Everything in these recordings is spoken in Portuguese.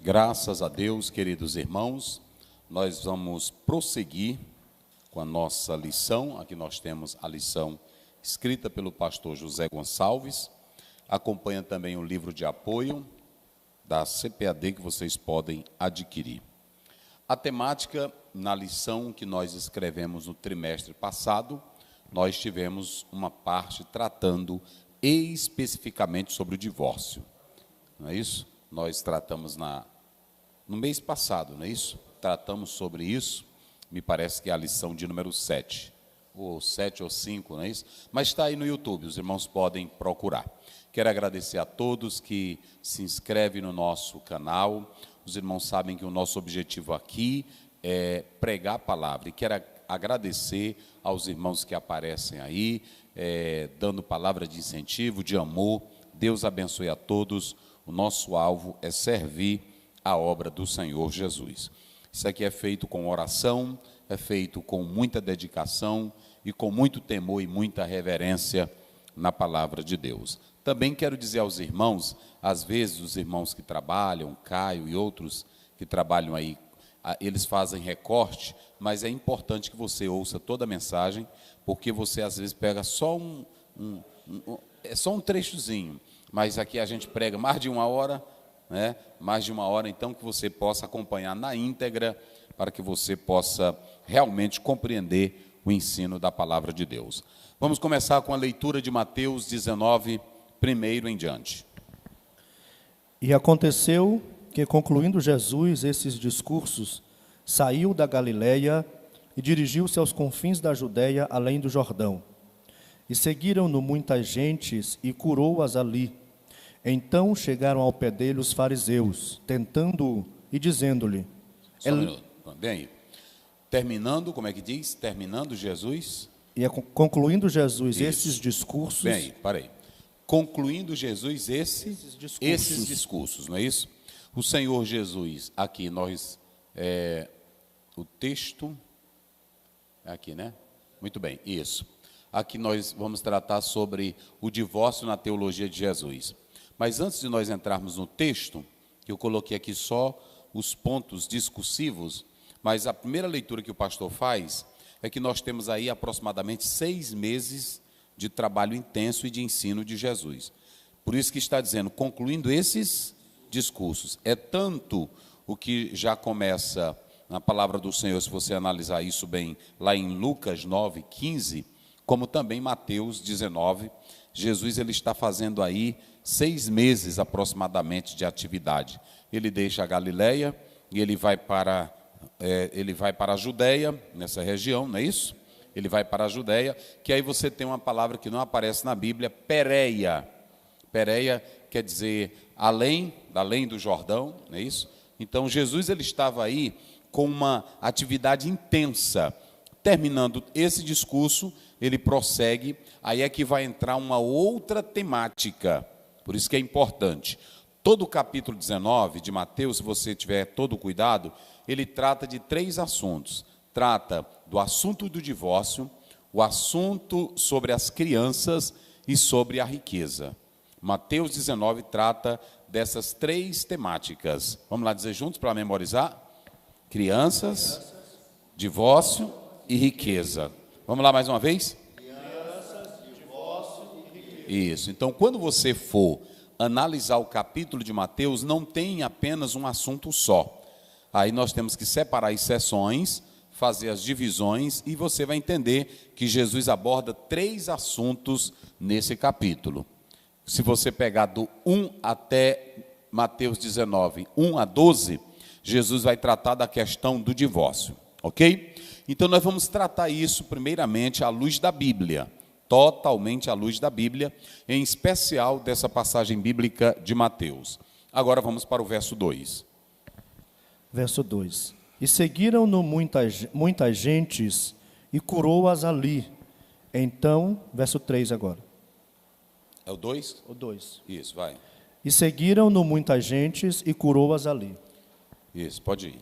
Graças a Deus, queridos irmãos, nós vamos prosseguir com a nossa lição. Aqui nós temos a lição escrita pelo pastor José Gonçalves. Acompanha também o livro de apoio da CPAD que vocês podem adquirir. A temática, na lição que nós escrevemos no trimestre passado, nós tivemos uma parte tratando especificamente sobre o divórcio. Não é isso? Nós tratamos no mês passado, não é isso? Tratamos sobre isso, me parece que é a lição de número 7, ou 7 ou 5, não é isso? Mas está aí no YouTube, os irmãos podem procurar. Quero agradecer a todos que se inscrevem no nosso canal. Os irmãos sabem que o nosso objetivo aqui é pregar a palavra. E quero agradecer aos irmãos que aparecem aí, dando palavra de incentivo, de amor. Deus abençoe a todos. O nosso alvo é servir a obra do Senhor Jesus. Isso aqui é feito com oração, é feito com muita dedicação e com muito temor e muita reverência na palavra de Deus. Também quero dizer aos irmãos, às vezes os irmãos que trabalham, Caio e outros que trabalham aí, eles fazem recorte, mas é importante que você ouça toda a mensagem, porque você às vezes pega só é só um trechozinho, mas aqui a gente prega mais de uma hora, né? Mais de uma hora, então que você possa acompanhar na íntegra, para que você possa realmente compreender o ensino da palavra de Deus. Vamos começar com a leitura de Mateus 19, primeiro em diante. E aconteceu que, concluindo Jesus esses discursos, saiu da Galiléia e dirigiu-se aos confins da Judéia, além do Jordão. E seguiram-no muitas gentes e curou-as ali. Então chegaram ao pé dele os fariseus, tentando-o e dizendo-lhe... Só um minuto, bem aí. Terminando, como é que diz? Terminando Jesus... E concluindo Jesus Isso. esses discursos... Bem aí, para aí. Concluindo Jesus esses discursos, não é isso? O Senhor Jesus, aqui nós, o texto, aqui, né? Muito bem, isso. Aqui nós vamos tratar sobre o divórcio na teologia de Jesus. Mas antes de nós entrarmos no texto, que eu coloquei aqui só os pontos discursivos, mas a primeira leitura que o pastor faz é que nós temos aí aproximadamente 6 meses de trabalho intenso e de ensino de Jesus. Por isso que está dizendo, concluindo esses discursos. É tanto o que já começa na palavra do Senhor, se você analisar isso bem, lá em Lucas 9, 15, como também Mateus 19, Jesus ele está fazendo aí 6 meses aproximadamente de atividade. Ele deixa a Galiléia e ele vai para a Judéia, nessa região, não é isso? Ele vai para a Judéia, que aí você tem uma palavra que não aparece na Bíblia, Pérea. Pérea quer dizer além do Jordão, não é isso? Então Jesus ele estava aí com uma atividade intensa. Terminando esse discurso, ele prossegue, aí é que vai entrar uma outra temática, por isso que é importante. Todo o capítulo 19 de Mateus, se você tiver todo o cuidado, ele trata de 3 assuntos. Trata do assunto do divórcio, o assunto sobre as crianças e sobre a riqueza. Mateus 19 trata dessas 3 temáticas. Vamos lá dizer juntos para memorizar? Crianças, divórcio e riqueza. Vamos lá mais uma vez? Crianças, divórcio e riqueza. Isso. Então, quando você for analisar o capítulo de Mateus, não tem apenas um assunto só. Aí nós temos que separar as seções, fazer as divisões, e você vai entender que Jesus aborda 3 assuntos nesse capítulo. Se você pegar do 1 até Mateus 19, 1 a 12, Jesus vai tratar da questão do divórcio, ok? Então nós vamos tratar isso primeiramente à luz da Bíblia, totalmente à luz da Bíblia, em especial dessa passagem bíblica de Mateus. Agora vamos para o verso 2. Verso 2. E seguiram-no muitas gentes e curou-as ali. Então, verso 3 agora. É o 2? O 2. Isso, vai. E seguiram-no muitas gentes e curou-as ali. Isso, pode ir.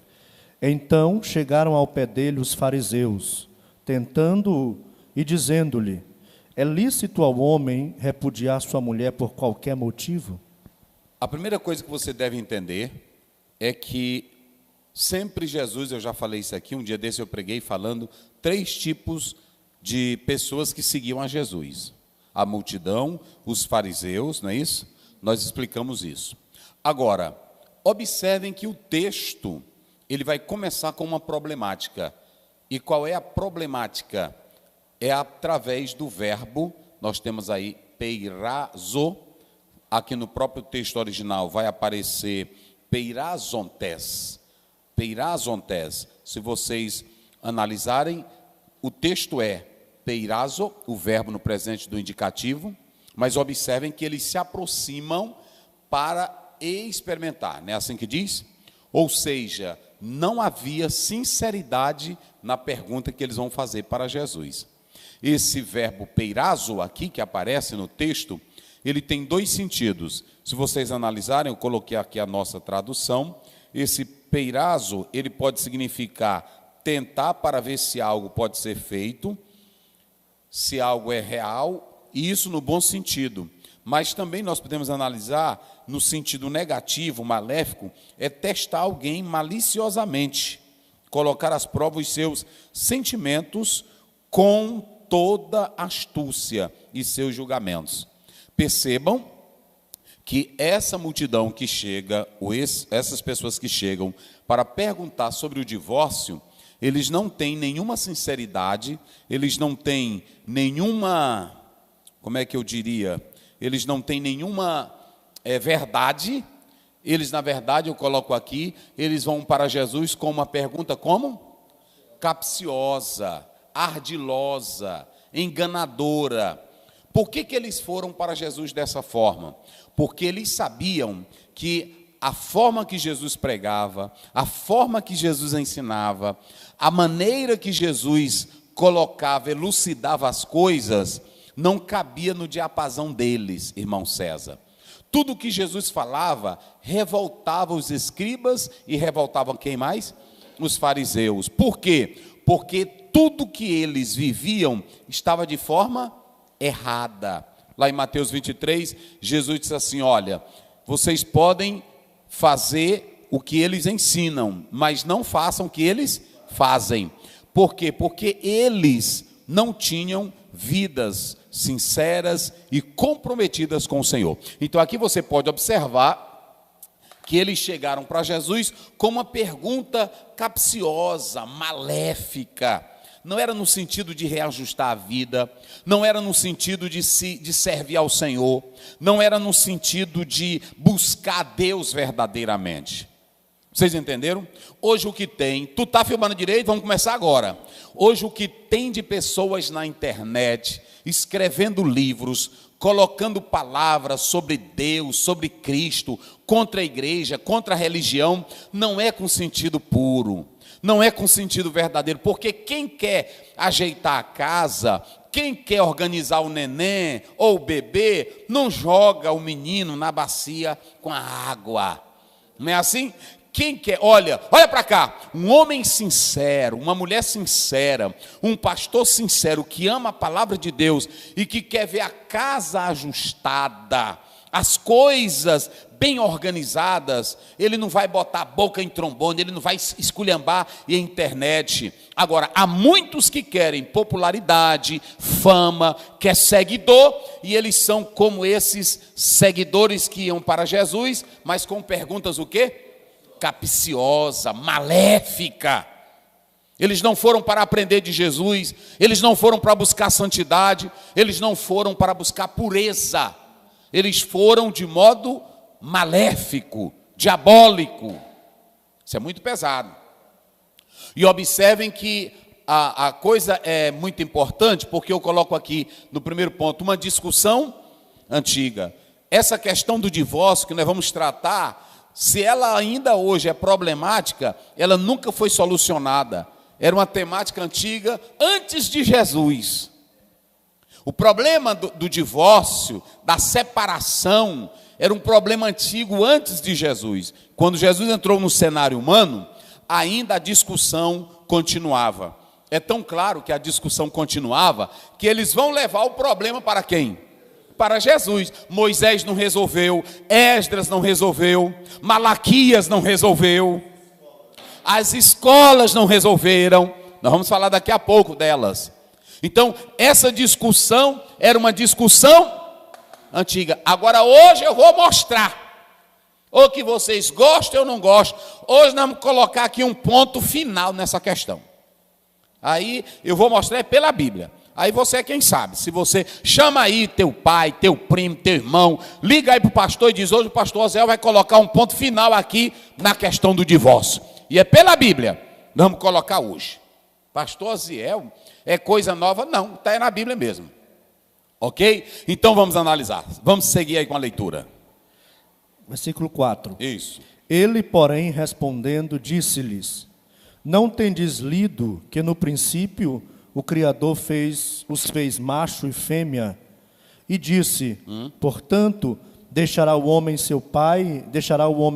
Então chegaram ao pé dele os fariseus, tentando-o e dizendo-lhe: é lícito ao homem repudiar sua mulher por qualquer motivo? A primeira coisa que você deve entender é que sempre Jesus, eu já falei isso aqui, um dia desse eu preguei falando 3 tipos de pessoas que seguiam a Jesus. A multidão, os fariseus, não é isso? Nós explicamos isso. Agora, observem que o texto, ele vai começar com uma problemática. E qual é a problemática? É através do verbo, nós temos aí peirazo, aqui no próprio texto original vai aparecer peirazontes. Peirazontes, se vocês analisarem, o texto é peirazo, o verbo no presente do indicativo, mas observem que eles se aproximam para experimentar, não é assim que diz? Ou seja, não havia sinceridade na pergunta que eles vão fazer para Jesus. Esse verbo peirazo aqui, que aparece no texto, ele tem 2 sentidos. Se vocês analisarem, eu coloquei aqui a nossa tradução, esse peirazo, ele pode significar tentar para ver se algo pode ser feito, se algo é real, e isso no bom sentido. Mas também nós podemos analisar no sentido negativo, maléfico, é testar alguém maliciosamente, colocar às provas os seus sentimentos com toda astúcia e seus julgamentos. Percebam que essa multidão que chega, ou essas pessoas que chegam para perguntar sobre o divórcio, eles não têm nenhuma sinceridade, eles não têm nenhuma, como é que eu diria, eles não têm nenhuma verdade, eles na verdade, eu coloco aqui, eles vão para Jesus com uma pergunta como? Capciosa, ardilosa, enganadora. Por que eles foram para Jesus dessa forma? Porque eles sabiam que a forma que Jesus pregava, a forma que Jesus ensinava, a maneira que Jesus colocava, elucidava as coisas, não cabia no diapasão deles, irmão César. Tudo que Jesus falava revoltava os escribas e revoltava quem mais? Os fariseus. Por quê? Porque tudo que eles viviam estava de forma errada. Lá em Mateus 23, Jesus disse assim, olha, vocês podem fazer o que eles ensinam, mas não façam o que eles fazem. Por quê? Porque eles não tinham vidas sinceras e comprometidas com o Senhor. Então aqui você pode observar que eles chegaram para Jesus com uma pergunta capciosa, maléfica. Não era no sentido de reajustar a vida, não era no sentido de servir ao Senhor, não era no sentido de buscar a Deus verdadeiramente. Vocês entenderam? Hoje o que tem, tu está filmando direito, vamos começar agora. Hoje o que tem de pessoas na internet, escrevendo livros, colocando palavras sobre Deus, sobre Cristo, contra a igreja, contra a religião, não é com sentido puro, não é com sentido verdadeiro, porque quem quer ajeitar a casa, quem quer organizar o neném ou o bebê, não joga o menino na bacia com a água, não é assim? Quem quer, olha para cá, um homem sincero, uma mulher sincera, um pastor sincero que ama a palavra de Deus e que quer ver a casa ajustada, as coisas bem organizadas, ele não vai botar a boca em trombone, ele não vai esculhambar em internet. Agora, há muitos que querem popularidade, fama, quer seguidor, e eles são como esses seguidores que iam para Jesus, mas com perguntas o quê? Capciosa, maléfica. Eles não foram para aprender de Jesus, eles não foram para buscar santidade, eles não foram para buscar pureza, eles foram de modo maléfico, diabólico. Isso é muito pesado. E observem que a coisa é muito importante, porque eu coloco aqui no primeiro ponto uma discussão antiga. Essa questão do divórcio que nós vamos tratar, se ela ainda hoje é problemática, ela nunca foi solucionada. Era uma temática antiga antes de Jesus. O problema do divórcio, da separação, era um problema antigo antes de Jesus. Quando Jesus entrou no cenário humano, ainda a discussão continuava. É tão claro que a discussão continuava, que eles vão levar o problema para quem? para Jesus. Moisés não resolveu, Esdras não resolveu, Malaquias não resolveu, as escolas não resolveram. Nós vamos falar daqui a pouco delas. Então, essa discussão era uma discussão antiga. Agora, hoje eu vou mostrar. Ou que vocês gostem ou não gostem. Hoje nós vamos colocar aqui um ponto final nessa questão. Aí eu vou mostrar pela Bíblia. Aí você é quem sabe. Se você chama aí teu pai, teu primo, teu irmão, liga aí para o pastor e diz: hoje o pastor Oziel vai colocar um ponto final aqui na questão do divórcio. E é pela Bíblia. Nós vamos colocar hoje. Pastor Oziel, é coisa nova? Não, está aí na Bíblia mesmo. Ok? Então vamos analisar. Vamos seguir aí com a leitura. Versículo 4. Isso. Ele, porém, respondendo, disse-lhes: não tendes lido que no princípio o Criador os fez macho e fêmea? E disse: portanto, deixará o homem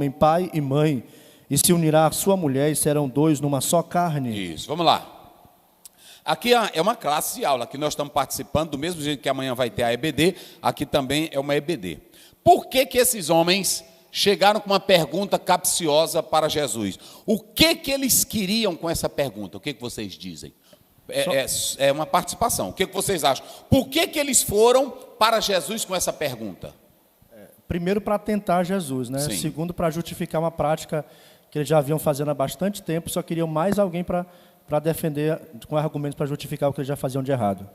pai e mãe, e se unirá à sua mulher, e serão dois numa só carne. Isso, vamos lá. Aqui é uma classe de aula que nós estamos participando, do mesmo jeito que amanhã vai ter a EBD, aqui também é uma EBD. Por que esses homens chegaram com uma pergunta capciosa para Jesus? O que eles queriam com essa pergunta? O que vocês dizem? É uma participação. O que vocês acham? Por que eles foram para Jesus com essa pergunta? Primeiro, para tentar Jesus, né? Sim. Segundo, para justificar uma prática que eles já haviam fazendo há bastante tempo, só queriam mais alguém para defender, com argumentos para justificar o que eles já faziam de errado.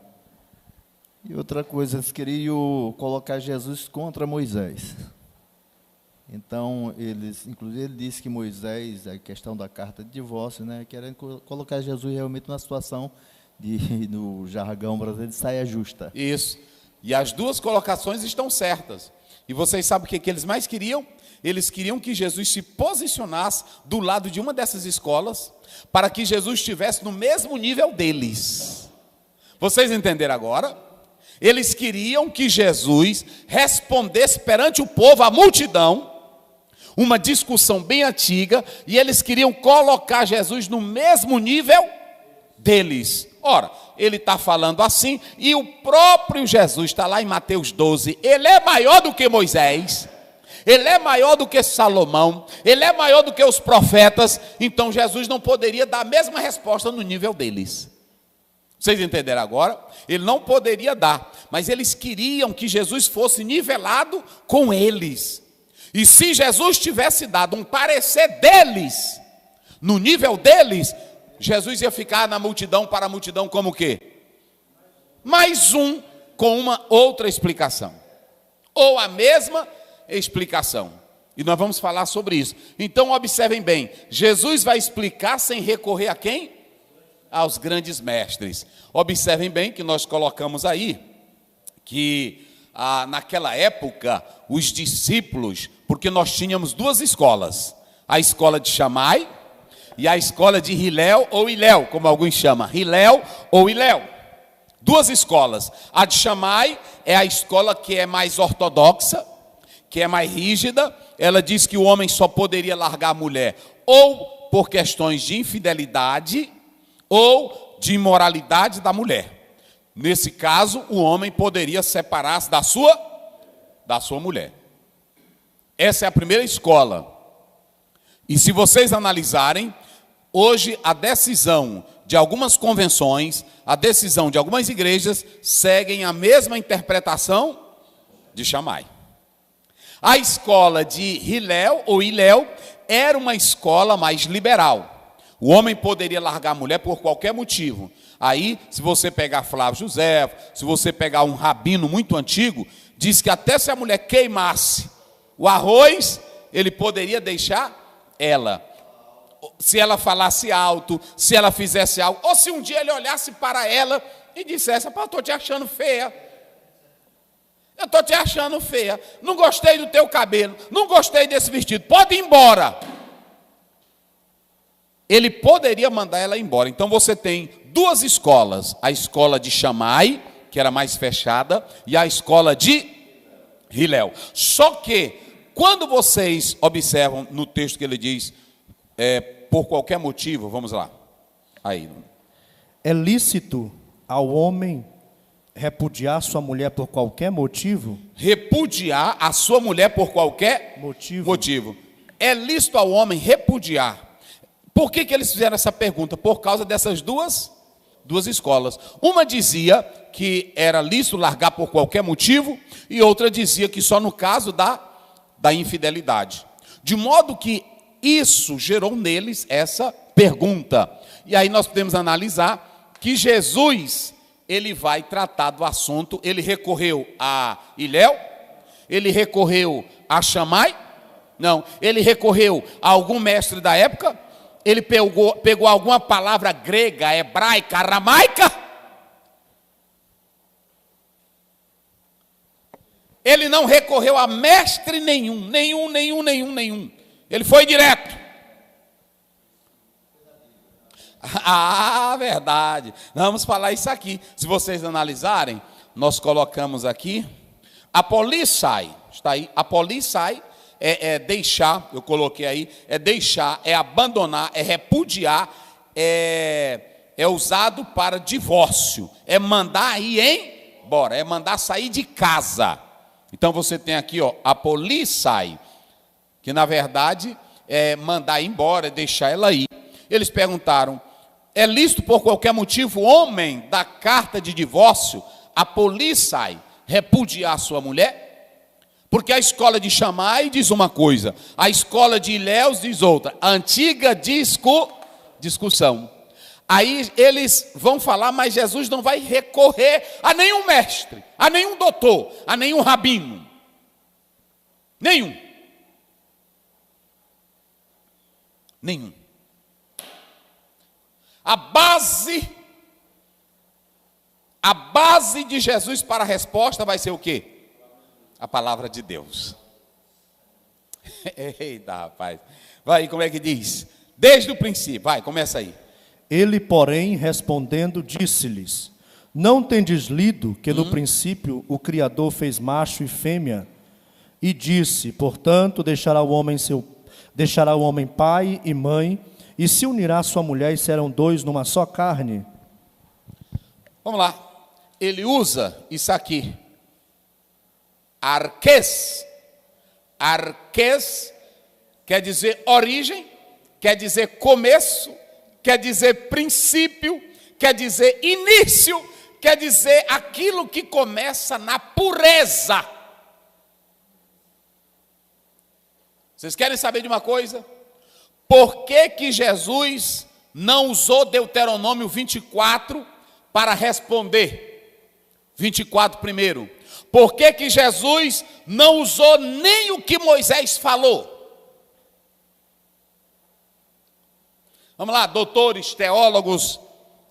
E outra coisa, eles queriam colocar Jesus contra Moisés. Então, inclusive, ele disse que Moisés, a questão da carta de divórcio, né, querendo colocar Jesus realmente numa situação no jargão brasileiro, de saia justa. Isso. E as duas colocações estão certas. E vocês sabem o que eles mais queriam? Eles queriam que Jesus se posicionasse do lado de uma dessas escolas, para que Jesus estivesse no mesmo nível deles. Vocês entenderam agora? Eles queriam que Jesus respondesse perante o povo, a multidão, uma discussão bem antiga, e eles queriam colocar Jesus no mesmo nível deles. Ora, ele está falando assim, e o próprio Jesus está lá em Mateus 12, ele é maior do que Moisés, ele é maior do que Salomão, ele é maior do que os profetas, então Jesus não poderia dar a mesma resposta no nível deles. Vocês entenderam agora? Ele não poderia dar, mas eles queriam que Jesus fosse nivelado com eles. E se Jesus tivesse dado um parecer deles, no nível deles, Jesus ia ficar na multidão, para a multidão como o quê? Mais um, com uma outra explicação. Ou a mesma explicação. E nós vamos falar sobre isso. Então observem bem, Jesus vai explicar sem recorrer a quem? Aos grandes mestres. Observem bem que nós colocamos aí, que naquela época, os discípulos, porque nós tínhamos duas escolas, a escola de Shammai e a escola de Hilel ou Hilel, como alguns chamam, Hilel ou Hilel. Duas escolas. A de Shammai é a escola que é mais ortodoxa, que é mais rígida. Ela diz que o homem só poderia largar a mulher ou por questões de infidelidade ou de imoralidade da mulher. Nesse caso, o homem poderia separar-se da sua mulher. Essa é a primeira escola. E se vocês analisarem, hoje a decisão de algumas convenções, a decisão de algumas igrejas, seguem a mesma interpretação de Shammai. A escola de Hilel ou Hilel era uma escola mais liberal. O homem poderia largar a mulher por qualquer motivo. Aí, se você pegar Flávio José, se você pegar um rabino muito antigo, diz que até se a mulher queimasse o arroz, ele poderia deixar ela. Se ela falasse alto, se ela fizesse algo, ou se um dia ele olhasse para ela e dissesse: eu estou te achando feia. Eu estou te achando feia. Não gostei do teu cabelo, não gostei desse vestido, pode ir embora. Ele poderia mandar ela embora. Então você tem duas escolas, a escola de Shammai, que era mais fechada, e a escola de Hilel. Só que, quando vocês observam no texto que ele diz, por qualquer motivo, vamos lá. Aí. É lícito ao homem repudiar sua mulher por qualquer motivo? Repudiar a sua mulher por qualquer motivo. É lícito ao homem repudiar. Por que eles fizeram essa pergunta? Por causa dessas duas escolas. Uma dizia que era lícito largar por qualquer motivo, e outra dizia que só no caso da infidelidade. De modo que isso gerou neles essa pergunta. E aí nós podemos analisar que Jesus, ele vai tratar do assunto. Ele recorreu a Iléu? Ele recorreu a Shammai? Não. Ele recorreu a algum mestre da época? Ele pegou alguma palavra grega, hebraica, aramaica? Ele não recorreu a mestre nenhum. Ele foi direto. Ah, verdade. Vamos falar isso aqui. Se vocês analisarem, nós colocamos aqui, apolissai, está aí, apolissai é deixar, eu coloquei aí, é deixar, é abandonar, é repudiar, é usado para divórcio, é mandar ir embora, é mandar sair de casa. Então você tem aqui, ó, apolissai, que na verdade é mandar ir embora, é deixar ela ir. Eles perguntaram, é lícito por qualquer motivo o homem da carta de divórcio, apolissai, repudiar sua mulher? Porque a escola de Shammai diz uma coisa, a escola de Iléus diz outra. A antiga discussão. Aí eles vão falar, mas Jesus não vai recorrer a nenhum mestre, a nenhum doutor, a nenhum rabino. Nenhum. A base de Jesus para a resposta vai ser o quê? A palavra de Deus. Eita, rapaz. Vai, como é que diz? Desde o princípio. Vai, começa aí. Ele, porém, respondendo, disse-lhes: não tendes lido que no princípio o Criador fez macho e fêmea? E disse, portanto, deixará o homem pai e mãe, e se unirá à sua mulher, e serão dois numa só carne. Vamos lá. Ele usa isso aqui. Arques. Arques quer dizer origem, quer dizer começo, quer dizer princípio, quer dizer início, quer dizer aquilo que começa na pureza. Vocês querem saber de uma coisa? Por que Jesus não usou Deuteronômio 24 para responder? 24 primeiro. Por que Jesus não usou nem o que Moisés falou? Vamos lá, doutores, teólogos,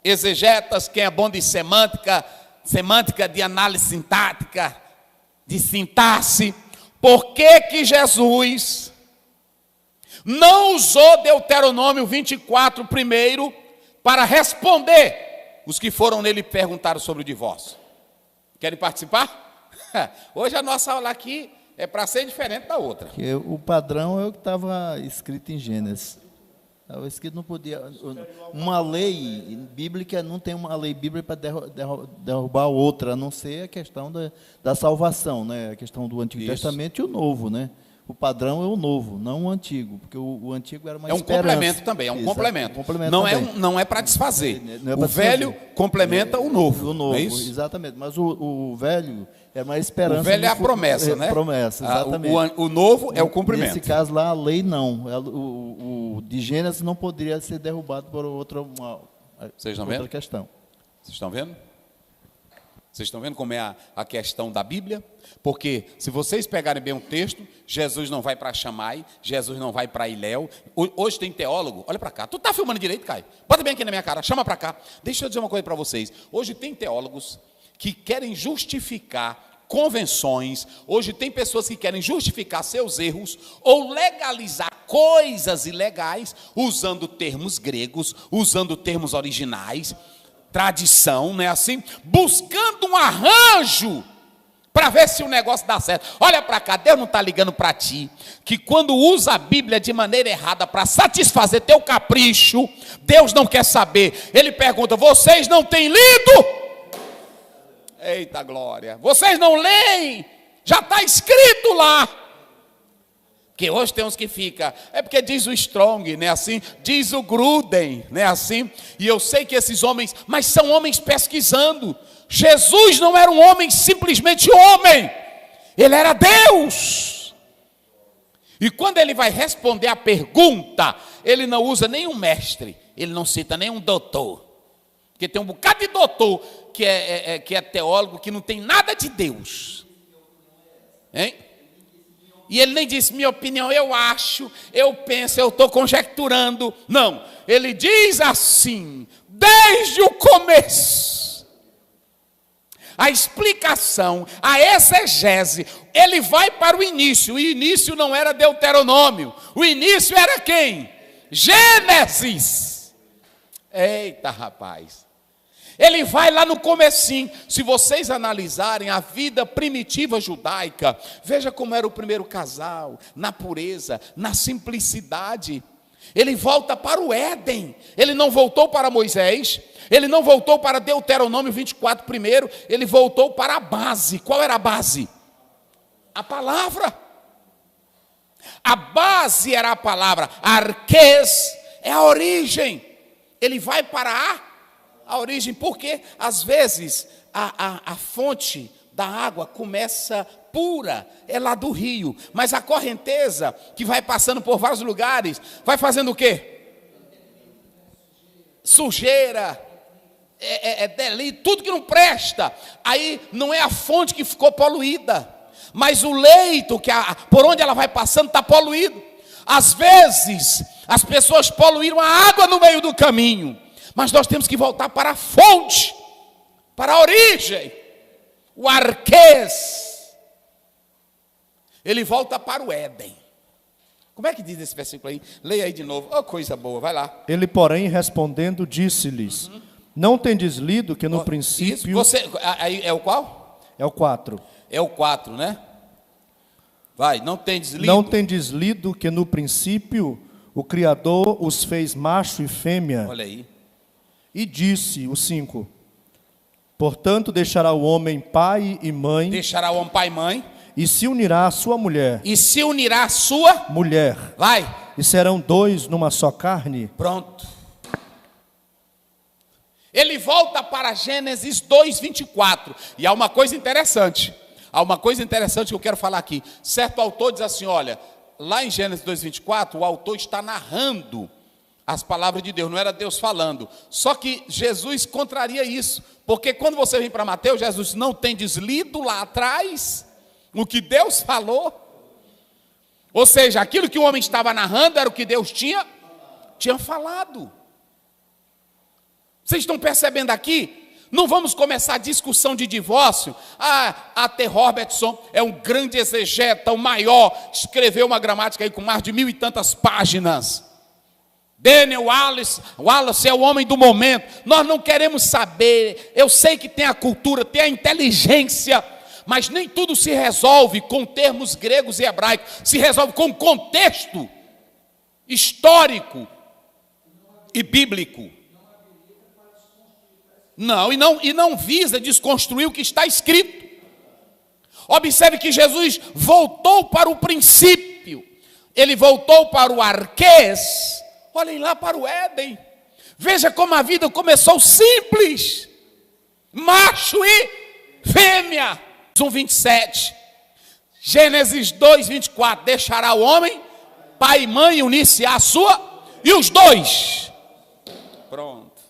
exegetas, quem é bom de semântica de análise sintática, de sintaxe. Por que Jesus não usou Deuteronômio 24 primeiro para responder os que foram nele e perguntaram sobre o divórcio? Querem participar? Hoje a nossa aula aqui é para ser diferente da outra. Porque o padrão é o que estava escrito em Gênesis. Estava escrito, não podia. Uma lei bíblica, não tem uma lei bíblica para derrubar outra, a não ser a questão da salvação, né? A questão do Antigo Testamento e o Novo, né? O padrão é o novo, não o antigo, porque o antigo era uma esperança. Complemento também, é um complemento. Não é para desfazer. O velho complementa o novo. O novo, é isso? Exatamente. Mas o velho é uma esperança. O velho é a promessa, né? Promessa, exatamente. O novo é o cumprimento. Nesse caso lá, a lei não. O de Gênesis não poderia ser derrubado por outra questão. Vocês estão vendo? Vocês estão vendo como é a questão da Bíblia? Porque se vocês pegarem bem o texto, Jesus não vai para Shammai, Jesus não vai para Iléu. Hoje tem teólogo, olha para cá. Tu está filmando direito, Caio? Bota bem aqui na minha cara, chama para cá. Deixa eu dizer uma coisa para vocês. Hoje tem teólogos que querem justificar convenções. Hoje tem pessoas que querem justificar seus erros ou legalizar coisas ilegais usando termos gregos, usando termos originais, tradição, não é assim? Buscando um arranjo para ver se o negócio dá certo. Olha para cá, Deus não está ligando para ti, que quando usa a Bíblia de maneira errada para satisfazer teu capricho, Deus não quer saber. Ele pergunta, vocês não têm lido? Eita glória. Vocês não leem? Já está escrito lá. Que hoje tem uns que fica, é porque diz o Strong, né, assim, diz o Gruden, né, assim, e eu sei que esses homens, mas são homens pesquisando. Jesus não era um homem simplesmente homem, ele era Deus. E quando ele vai responder a pergunta, ele não usa nenhum mestre, ele não cita nenhum doutor, porque tem um bocado de doutor que é teólogo, que não tem nada de Deus, hein? E ele nem disse, minha opinião, eu acho, eu penso, eu estou conjecturando. Não, ele diz assim, desde o começo. A explicação, a exegese, ele vai para o início. O início não era Deuteronômio. O início era quem? Gênesis. Eita, rapaz. Ele vai lá no comecinho. Se vocês analisarem a vida primitiva judaica, veja como era o primeiro casal, na pureza, na simplicidade. Ele volta para o Éden. Ele não voltou para Moisés, ele não voltou para Deuteronômio 24 primeiro, ele voltou para a base. Qual era a base? A palavra. A base era a palavra. Arquês é a origem. Ele vai para a origem, porque às vezes a fonte da água começa pura, é lá do rio, mas a correnteza que vai passando por vários lugares, vai fazendo o quê? Sujeira, delito, tudo que não presta. Aí não é a fonte que ficou poluída, mas o leito por onde ela vai passando está poluído. Às vezes as pessoas poluíram a água no meio do caminho, mas nós temos que voltar para a fonte, para a origem. O arquês, ele volta para o Éden. Como é que diz esse versículo aí? Leia aí de novo. Oh, coisa boa, vai lá. Ele, porém, respondendo, disse-lhes, não tendes lido que no princípio... Aí é o qual? É o 4. É o 4, né? Vai, não tendes lido. Não tendes lido que no princípio o Criador os fez macho e fêmea. Olha aí. E disse, o 5, portanto deixará o homem pai e mãe. Deixará o homem pai e mãe. E se unirá a sua mulher. E se unirá a sua mulher. Vai. E serão dois numa só carne. Pronto. Ele volta para Gênesis 2:24. E há uma coisa interessante. Há uma coisa interessante que eu quero falar aqui. Certo autor diz assim, olha, lá em Gênesis 2:24, o autor está narrando as palavras de Deus, não era Deus falando. Só que Jesus contraria isso, porque quando você vem para Mateus, Jesus não tem deslido lá atrás o que Deus falou. Ou seja, aquilo que o homem estava narrando era o que Deus tinha falado. Vocês estão percebendo aqui? Não vamos começar a discussão de divórcio. A.T. Robertson é um grande exegeta, o maior, escreveu uma gramática aí com mais de 1000 e tantas páginas. Daniel Wallace é o homem do momento. Nós não queremos saber. Eu sei que tem a cultura, tem a inteligência, mas nem tudo se resolve com termos gregos e hebraicos. Se resolve com contexto histórico e bíblico. Não, e não visa desconstruir o que está escrito. Observe que Jesus voltou para o princípio. Ele voltou para o arquês. Olhem lá para o Éden. Veja como a vida começou simples. Macho e fêmea. 1:27. Gênesis 2:24. Deixará o homem, pai e mãe, unir-se à sua, e os dois. Pronto.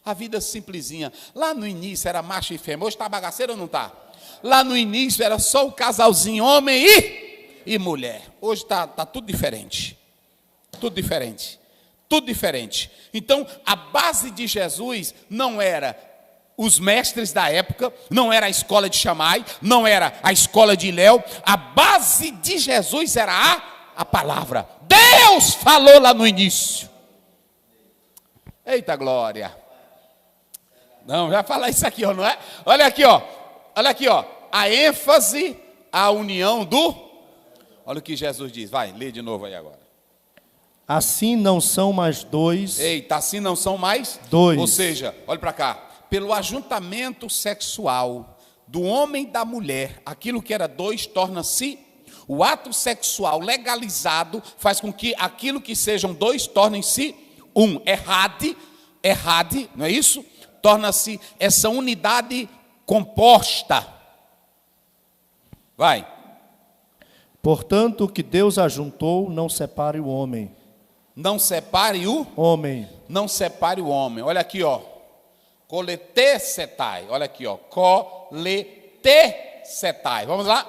A vida simplesinha. Lá no início era macho e fêmea. Hoje está bagaceiro ou não está? Lá no início era só o casalzinho, homem e mulher. Hoje está tudo diferente. Tudo diferente. Tudo diferente. Então, a base de Jesus não era os mestres da época, não era a escola de Shammai, não era a escola de Hilel. A base de Jesus era a palavra. Deus falou lá no início. Eita glória. Não, já falar isso aqui, ó, não é? Olha aqui, ó. Olha aqui, ó. A ênfase, a união do... Olha o que Jesus diz. Vai, lê de novo aí agora. Assim não são mais dois. Eita, assim não são mais dois. Ou seja, olha para cá. Pelo ajuntamento sexual do homem e da mulher, aquilo que era dois torna-se, o ato sexual legalizado faz com que aquilo que sejam dois tornem-se um. Errade, não é isso? Torna-se essa unidade composta. Vai. Portanto, o que Deus ajuntou, não separe o homem. Não separe o homem. Não separe o homem. Olha aqui, ó. Coletesetai. Olha aqui, ó. Coletesetai. Vamos lá?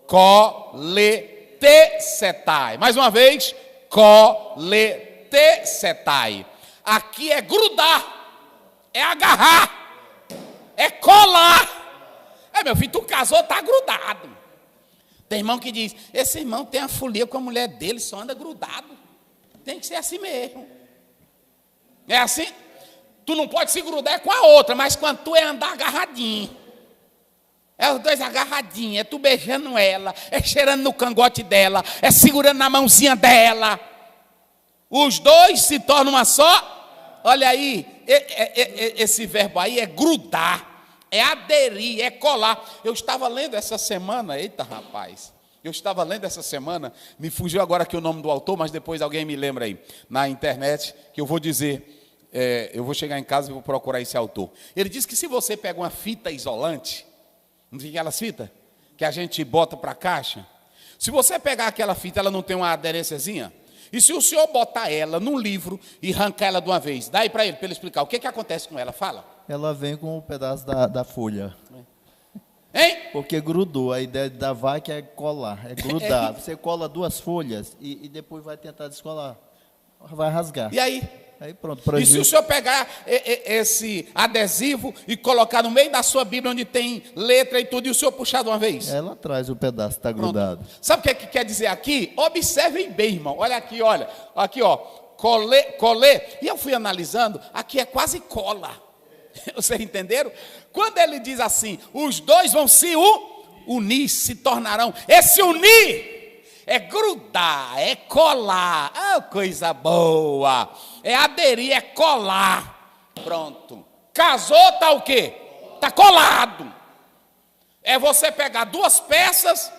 Coletesetai. Mais uma vez. Coletesetai. Aqui é grudar. É agarrar. É colar. Meu filho, tu casou, tá grudado. Tem irmão que diz, esse irmão tem a folia com a mulher dele, só anda grudado. Tem que ser assim mesmo. É assim? Tu não pode se grudar com a outra, mas quando tu é andar agarradinho. É os dois agarradinhos, é tu beijando ela, é cheirando no cangote dela, é segurando na mãozinha dela. Os dois se tornam uma só. Olha aí, esse verbo aí é grudar. É aderir, é colar. Eu estava lendo essa semana, eita rapaz, me fugiu agora aqui o nome do autor, mas depois alguém me lembra aí, na internet, que eu vou dizer, eu vou chegar em casa e vou procurar esse autor. Ele diz que se você pega uma fita isolante, não tem aquelas fitas que a gente bota para a caixa, se você pegar aquela fita, ela não tem uma aderênciazinha? E se o senhor botar ela num livro e arrancar ela de uma vez, dá aí para ele explicar, o que acontece com ela? Fala. Ela vem com um pedaço da folha. Hein? Porque grudou. A ideia da vaca é colar, é grudar. Você cola duas folhas e depois vai tentar descolar. Vai rasgar. E aí? Aí pronto. E se o senhor pegar esse adesivo e colocar no meio da sua Bíblia, onde tem letra e tudo, e o senhor puxar de uma vez? Ela traz o pedaço, está grudado. Sabe o que quer dizer aqui? Observem bem, irmão. Olha aqui, olha. Aqui, ó. Colê. E eu fui analisando, aqui é quase cola. Vocês entenderam? Quando ele diz assim, os dois vão se unir, se tornarão. Esse unir é grudar, é colar. Ah, coisa boa. É aderir, é colar. Pronto. Casou, tá o quê? Tá colado. É você pegar duas peças,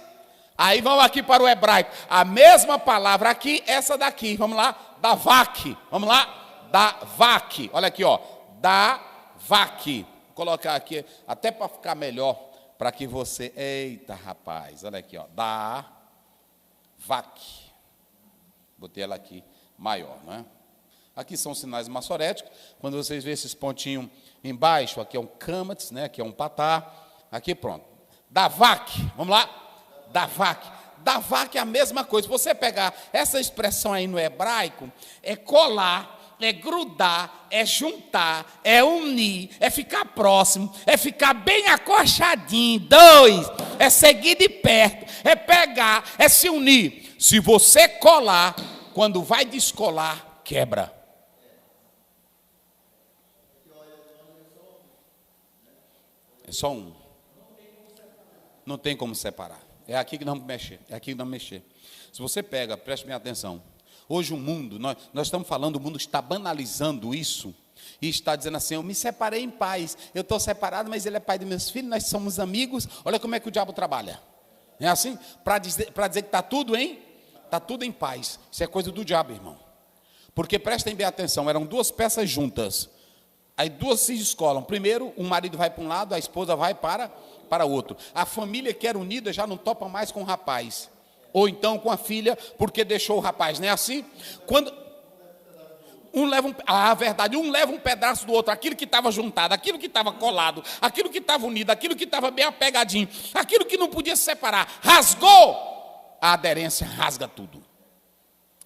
aí vamos aqui para o hebraico. A mesma palavra aqui, essa daqui. Vamos lá, da vac. Vamos lá, da vac. Olha aqui, ó. Da vac. Vou colocar aqui, até para ficar melhor, para que você... Eita, rapaz, olha aqui, ó. Da vac. Botei ela aqui maior, não é? Aqui são sinais maçoréticos. Quando vocês veem esses pontinhos embaixo, aqui é um câmates, né? Aqui é um patá. Aqui pronto. Da vac. Vamos lá? Da vac. Da vac é a mesma coisa. Se você pegar essa expressão aí no hebraico, é colar, é grudar, é juntar, é unir, é ficar próximo, é ficar bem acolchadinho. Dois, é seguir de perto, é pegar, é se unir. Se você colar, quando vai descolar, quebra. É só um. Não tem como separar. É aqui que não vamos mexer. É aqui que não vamos mexer. Se você pega, preste bem atenção. Hoje o mundo, nós estamos falando, o mundo está banalizando isso e está dizendo assim, eu me separei em paz, eu estou separado, mas ele é pai de meus filhos, nós somos amigos, olha como é que o diabo trabalha. É assim? Para dizer que está tudo em paz. Isso é coisa do diabo, irmão. Porque prestem bem atenção, eram duas peças juntas, aí duas se descolam. Primeiro, o marido vai para um lado, a esposa vai para o outro. A família que era unida já não topa mais com o rapaz. Ou então com a filha, porque deixou o rapaz, não é assim? Quando um leva um pedaço do outro, aquilo que estava juntado, aquilo que estava colado, aquilo que estava unido, aquilo que estava bem apegadinho, aquilo que não podia se separar, rasgou, a aderência rasga tudo.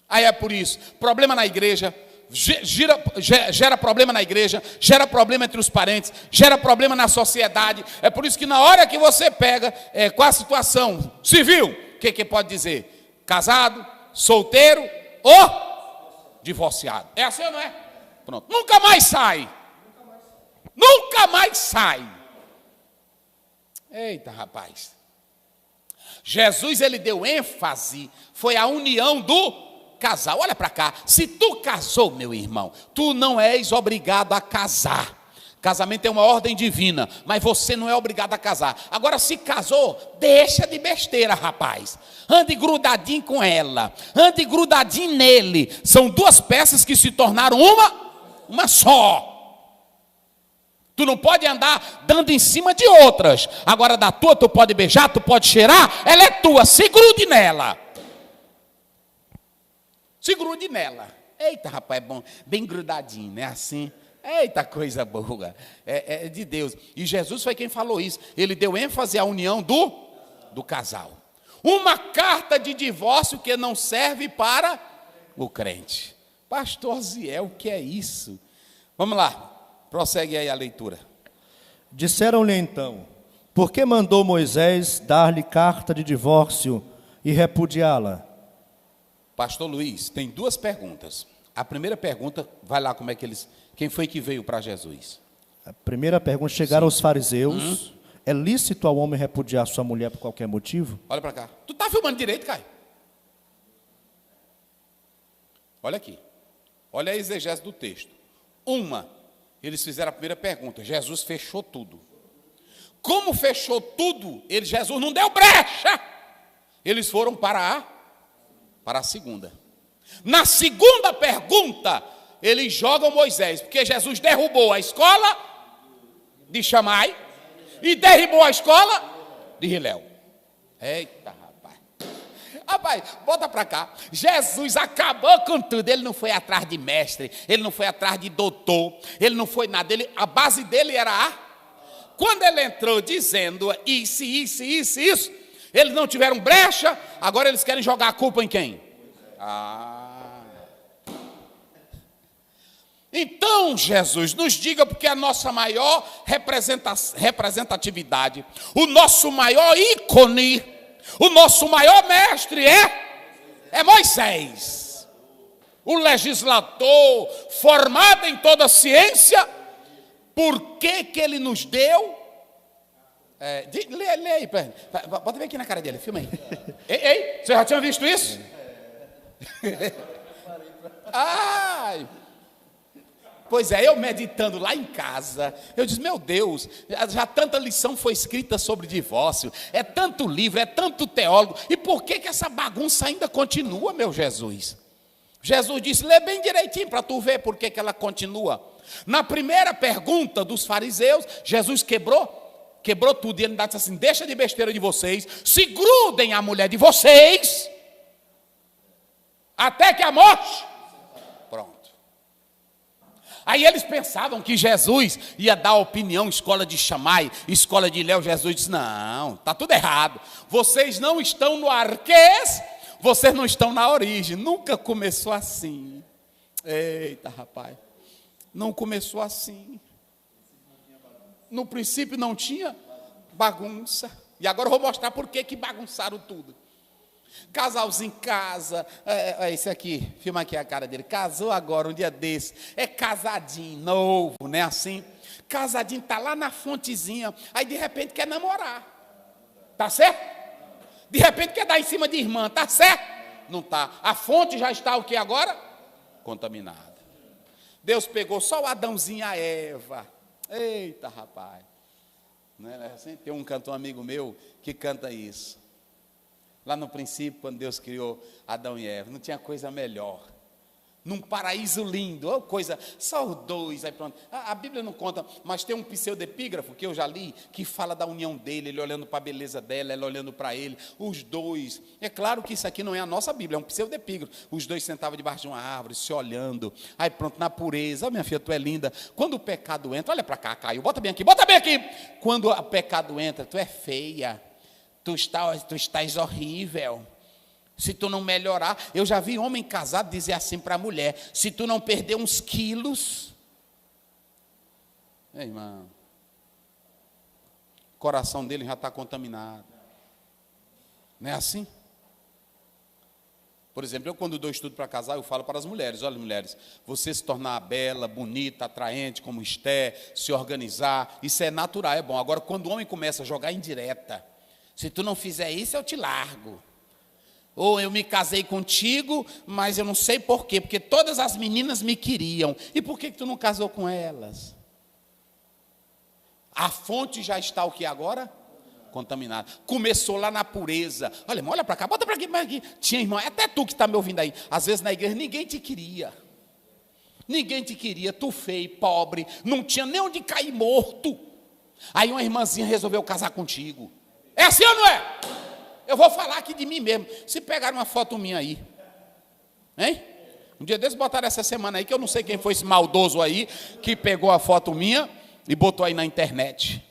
Aí é por isso, problema na igreja, gera problema na igreja, gera problema entre os parentes, gera problema na sociedade. É por isso que na hora que você pega com a situação civil, o que pode dizer? Casado, solteiro ou divorciado. É assim ou não é? Pronto. Nunca mais sai. Nunca mais sai. Eita, rapaz. Jesus, ele deu ênfase, foi a união do casal. Olha para cá. Se tu casou, meu irmão, tu não és obrigado a casar. Casamento é uma ordem divina, mas você não é obrigado a casar. Agora, se casou, deixa de besteira, rapaz. Ande grudadinho com ela, ande grudadinho nele. São duas peças que se tornaram uma só. Tu não pode andar dando em cima de outras. Agora, da tua, tu pode beijar, tu pode cheirar, ela é tua, se grude nela. Se grude nela. Eita, rapaz, é bom, bem grudadinho, né? Assim. Eita, coisa boa. É de Deus. E Jesus foi quem falou isso. Ele deu ênfase à união do casal. Uma carta de divórcio que não serve para o crente. Pastor Ziel, o que é isso? Vamos lá, prossegue aí a leitura. Disseram-lhe então: por que mandou Moisés dar-lhe carta de divórcio e repudiá-la? Pastor Luiz, tem duas perguntas. A primeira pergunta, vai lá como é que eles... Quem foi que veio para Jesus? A primeira pergunta, chegaram os fariseus. É lícito ao homem repudiar sua mulher por qualquer motivo? Olha para cá. Tu está filmando direito, Caio? Olha aqui. Olha a exegese do texto. Eles fizeram a primeira pergunta. Jesus fechou tudo. Como fechou tudo, Jesus não deu brecha. Eles foram para a segunda. Na segunda pergunta, eles jogam Moisés, porque Jesus derrubou a escola de Chamai e derrubou a escola de Hilel. Eita, rapaz. Rapaz, bota para cá. Jesus acabou com tudo. Ele não foi atrás de mestre, ele não foi atrás de doutor, ele não foi nada. A base dele era Quando ele entrou dizendo isso, eles não tiveram brecha, agora eles querem jogar a culpa em quem? Então, Jesus, nos diga, porque a nossa maior representatividade, o nosso maior ícone, o nosso maior mestre é Moisés, o legislador formado em toda a ciência. Por que ele nos deu? Lê aí, bota bem aqui na cara dele, filma aí. Ei, você já tinha visto isso? Ai. Pois é, eu meditando lá em casa, eu disse, meu Deus, já tanta lição foi escrita sobre divórcio, é tanto livro, é tanto teólogo, e por que essa bagunça ainda continua, meu Jesus? Jesus disse, lê bem direitinho para tu ver por que ela continua. Na primeira pergunta dos fariseus, Jesus quebrou tudo, e ele disse assim, deixa de besteira de vocês, se grudem à mulher de vocês, até que a morte... Aí eles pensavam que Jesus ia dar opinião, escola de Chamai, escola de Hilel. Jesus disse, não, está tudo errado. Vocês não estão no arquês, vocês não estão na origem. Nunca começou assim. Eita, rapaz. Não começou assim. No princípio não tinha bagunça. E agora eu vou mostrar por que bagunçaram tudo. Casalzinho em casa, esse aqui, filma aqui a cara dele, casou agora, um dia desse, é casadinho, novo, né, assim, casadinho, tá lá na fontezinha, aí de repente quer namorar, tá certo? De repente quer dar em cima de irmã, tá certo? Não tá, a fonte já está o que agora? Contaminada. Deus pegou só o Adãozinho e a Eva, eita rapaz, não é assim? Tem um cantor amigo meu que canta isso. Lá no princípio, quando Deus criou Adão e Eva, não tinha coisa melhor. Num paraíso lindo, coisa, só os dois, aí pronto. A Bíblia não conta, mas tem um pseudepígrafo que eu já li, que fala da união dele, ele olhando para a beleza dela, ela olhando para ele, os dois. É claro que isso aqui não é a nossa Bíblia, é um pseudepígrafo. Os dois sentavam debaixo de uma árvore, se olhando, aí pronto, na pureza. Minha filha, tu é linda. Quando o pecado entra, olha para cá, Caio, bota bem aqui. Quando o pecado entra, tu é feia. Tu estás horrível. Se tu não melhorar, eu já vi homem casado dizer assim para a mulher, se tu não perder uns quilos, irmão, o coração dele já está contaminado. Não é assim? Por exemplo, eu quando dou estudo para casar, eu falo para as mulheres, olha mulheres, você se tornar bela, bonita, atraente, como Esther, se organizar, isso é natural, é bom. Agora, quando o homem começa a jogar indireta, se tu não fizer isso, eu te largo. Ou eu me casei contigo, mas eu não sei por quê, porque todas as meninas me queriam. E por que tu não casou com elas? A fonte já está o que agora? Contaminada. Começou lá na pureza. Olha, irmão, olha para cá, bota para aqui, mais aqui. Tinha, irmão, até tu que está me ouvindo aí. Às vezes na igreja ninguém te queria. Ninguém te queria, tu feio, pobre, não tinha nem onde cair morto. Aí uma irmãzinha resolveu casar contigo. É assim ou não é? Eu vou falar aqui de mim mesmo. Se pegaram uma foto minha aí, hein? Um dia desses botaram essa semana aí, que eu não sei quem foi esse maldoso aí, que pegou a foto minha e botou aí na internet.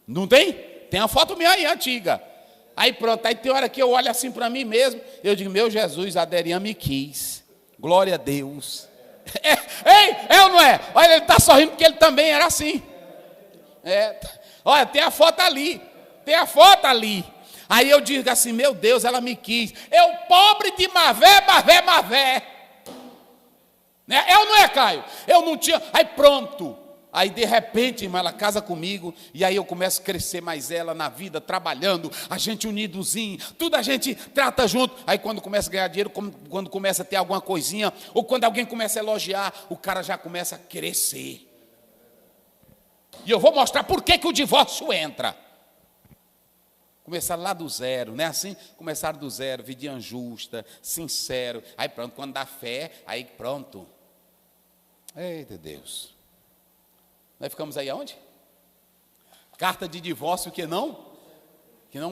Não tem? Tem a foto minha aí, antiga. Aí pronto, aí tem hora que eu olho assim para mim mesmo, eu digo, meu Jesus, a Derian me quis. Glória a Deus. É ou não é? Olha, ele está sorrindo porque ele também era assim. Olha, tem a foto ali. Tem a foto ali. Aí eu digo assim, meu Deus, ela me quis. Eu, pobre de Mavé. É ou não é, Caio? Eu não tinha. Aí pronto. Aí de repente, irmã, ela casa comigo. E aí eu começo a crescer mais ela na vida, trabalhando. A gente unidozinho. Tudo a gente trata junto. Aí quando começa a ganhar dinheiro, quando começa a ter alguma coisinha, ou quando alguém começa a elogiar, o cara já começa a crescer. E eu vou mostrar por que o divórcio entra. Começaram lá do zero, não é assim? Começaram do zero, vidinha justa, sincero. Aí pronto, quando dá fé, aí pronto. Eita Deus. Nós ficamos aí aonde? Carta de divórcio que não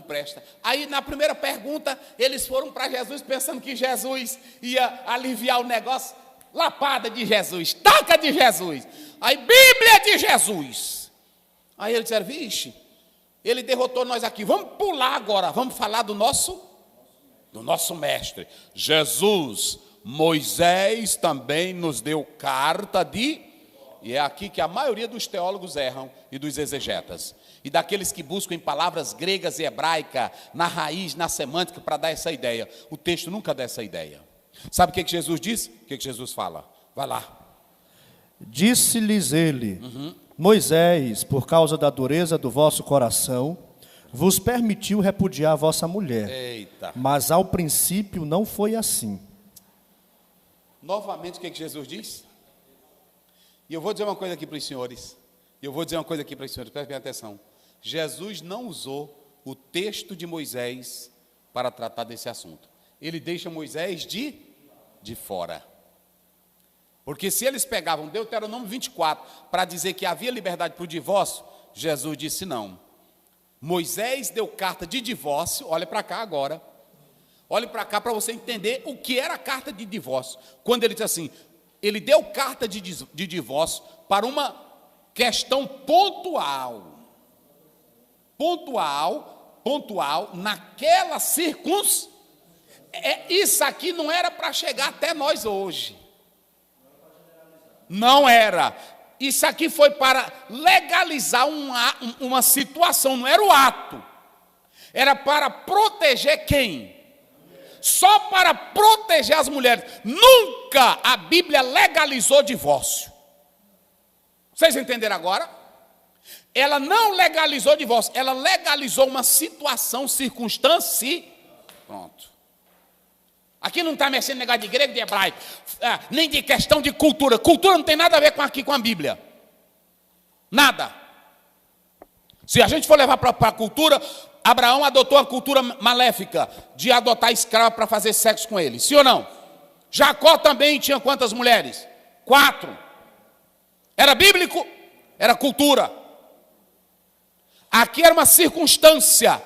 presta. Aí na primeira pergunta, eles foram para Jesus pensando que Jesus ia aliviar o negócio. Lapada de Jesus, taca de Jesus. Aí Bíblia de Jesus. Aí eles disseram, vixe, ele derrotou nós aqui. Vamos pular agora, vamos falar do nosso mestre. Jesus, Moisés também nos deu carta de... E é aqui que a maioria dos teólogos erram e dos exegetas. E daqueles que buscam em palavras gregas e hebraicas, na raiz, na semântica, para dar essa ideia. O texto nunca dá essa ideia. Sabe o que Jesus diz? O que Jesus fala? Vai lá. Disse-lhes ele, Moisés, por causa da dureza do vosso coração, vos permitiu repudiar a vossa mulher. Eita. Mas ao princípio não foi assim. Novamente, o que Jesus diz? E eu vou dizer uma coisa aqui para os senhores. Prestem atenção. Jesus não usou o texto de Moisés para tratar desse assunto. Ele deixa Moisés de fora. Porque se eles pegavam Deuteronômio 24 para dizer que havia liberdade para o divórcio, Jesus disse não. Moisés deu carta de divórcio, olha para cá agora. Olhe para cá para você entender o que era a carta de divórcio. Quando ele disse assim, ele deu carta de divórcio para uma questão pontual, naquela circunstância. Isso aqui não era para chegar até nós hoje. Não era. Isso aqui foi para legalizar uma situação, não era o ato. Era para proteger quem? Só para proteger as mulheres. Nunca a Bíblia legalizou divórcio. Vocês entenderam agora? Ela não legalizou divórcio, ela legalizou uma situação, circunstância. Pronto. Aqui não está mexendo negócio de grego, de hebraico, nem de questão de cultura. Cultura não tem nada a ver com a Bíblia. Nada. Se a gente for levar para a cultura, Abraão adotou a cultura maléfica de adotar escrava para fazer sexo com ele. Sim ou não? Jacó também tinha quantas mulheres? 4. Era bíblico? Era cultura. Aqui era uma circunstância.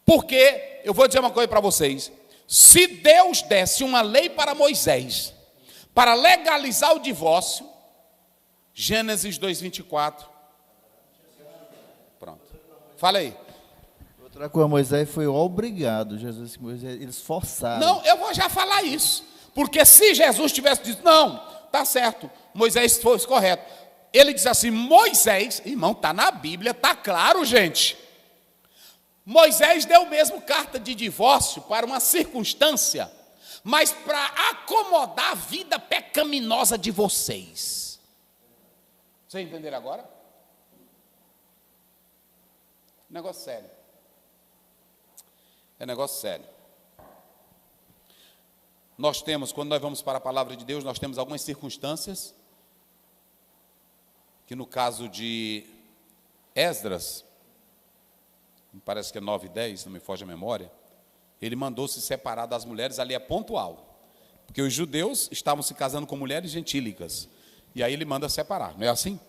Porque, eu vou dizer uma coisa para vocês. Se Deus desse uma lei para Moisés, para legalizar o divórcio, Gênesis 2:24. Pronto. Fala aí. Outra coisa, Moisés foi obrigado, Jesus, Moisés, eles forçaram. Não, eu vou já falar isso. Porque se Jesus tivesse dito, não, tá certo, Moisés foi correto. Ele diz assim, Moisés, irmão, está na Bíblia, está claro, gente. Moisés deu mesmo carta de divórcio para uma circunstância, mas para acomodar a vida pecaminosa de vocês. Vocês entenderam agora? Negócio sério. É negócio sério. Nós temos, quando nós vamos para a palavra de Deus, nós temos algumas circunstâncias que no caso de Esdras, me parece que é 9 e 10, não me foge a memória, ele mandou se separar das mulheres, ali é pontual, porque os judeus estavam se casando com mulheres gentílicas, e aí ele manda separar, não é assim?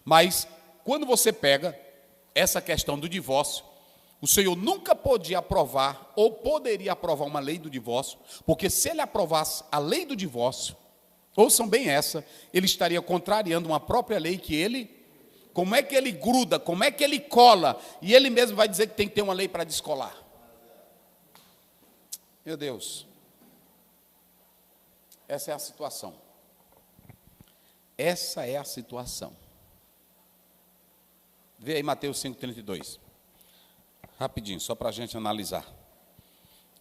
Mas, quando você pega essa questão do divórcio, o Senhor nunca podia aprovar, ou poderia aprovar uma lei do divórcio, porque se ele aprovasse a lei do divórcio, ouçam bem essa, ele estaria contrariando uma própria lei que ele, como é que ele gruda, como é que ele cola, e ele mesmo vai dizer que tem que ter uma lei para descolar. Meu Deus, essa é a situação. Essa é a situação. Vê aí Mateus 5,32. Rapidinho, só para a gente analisar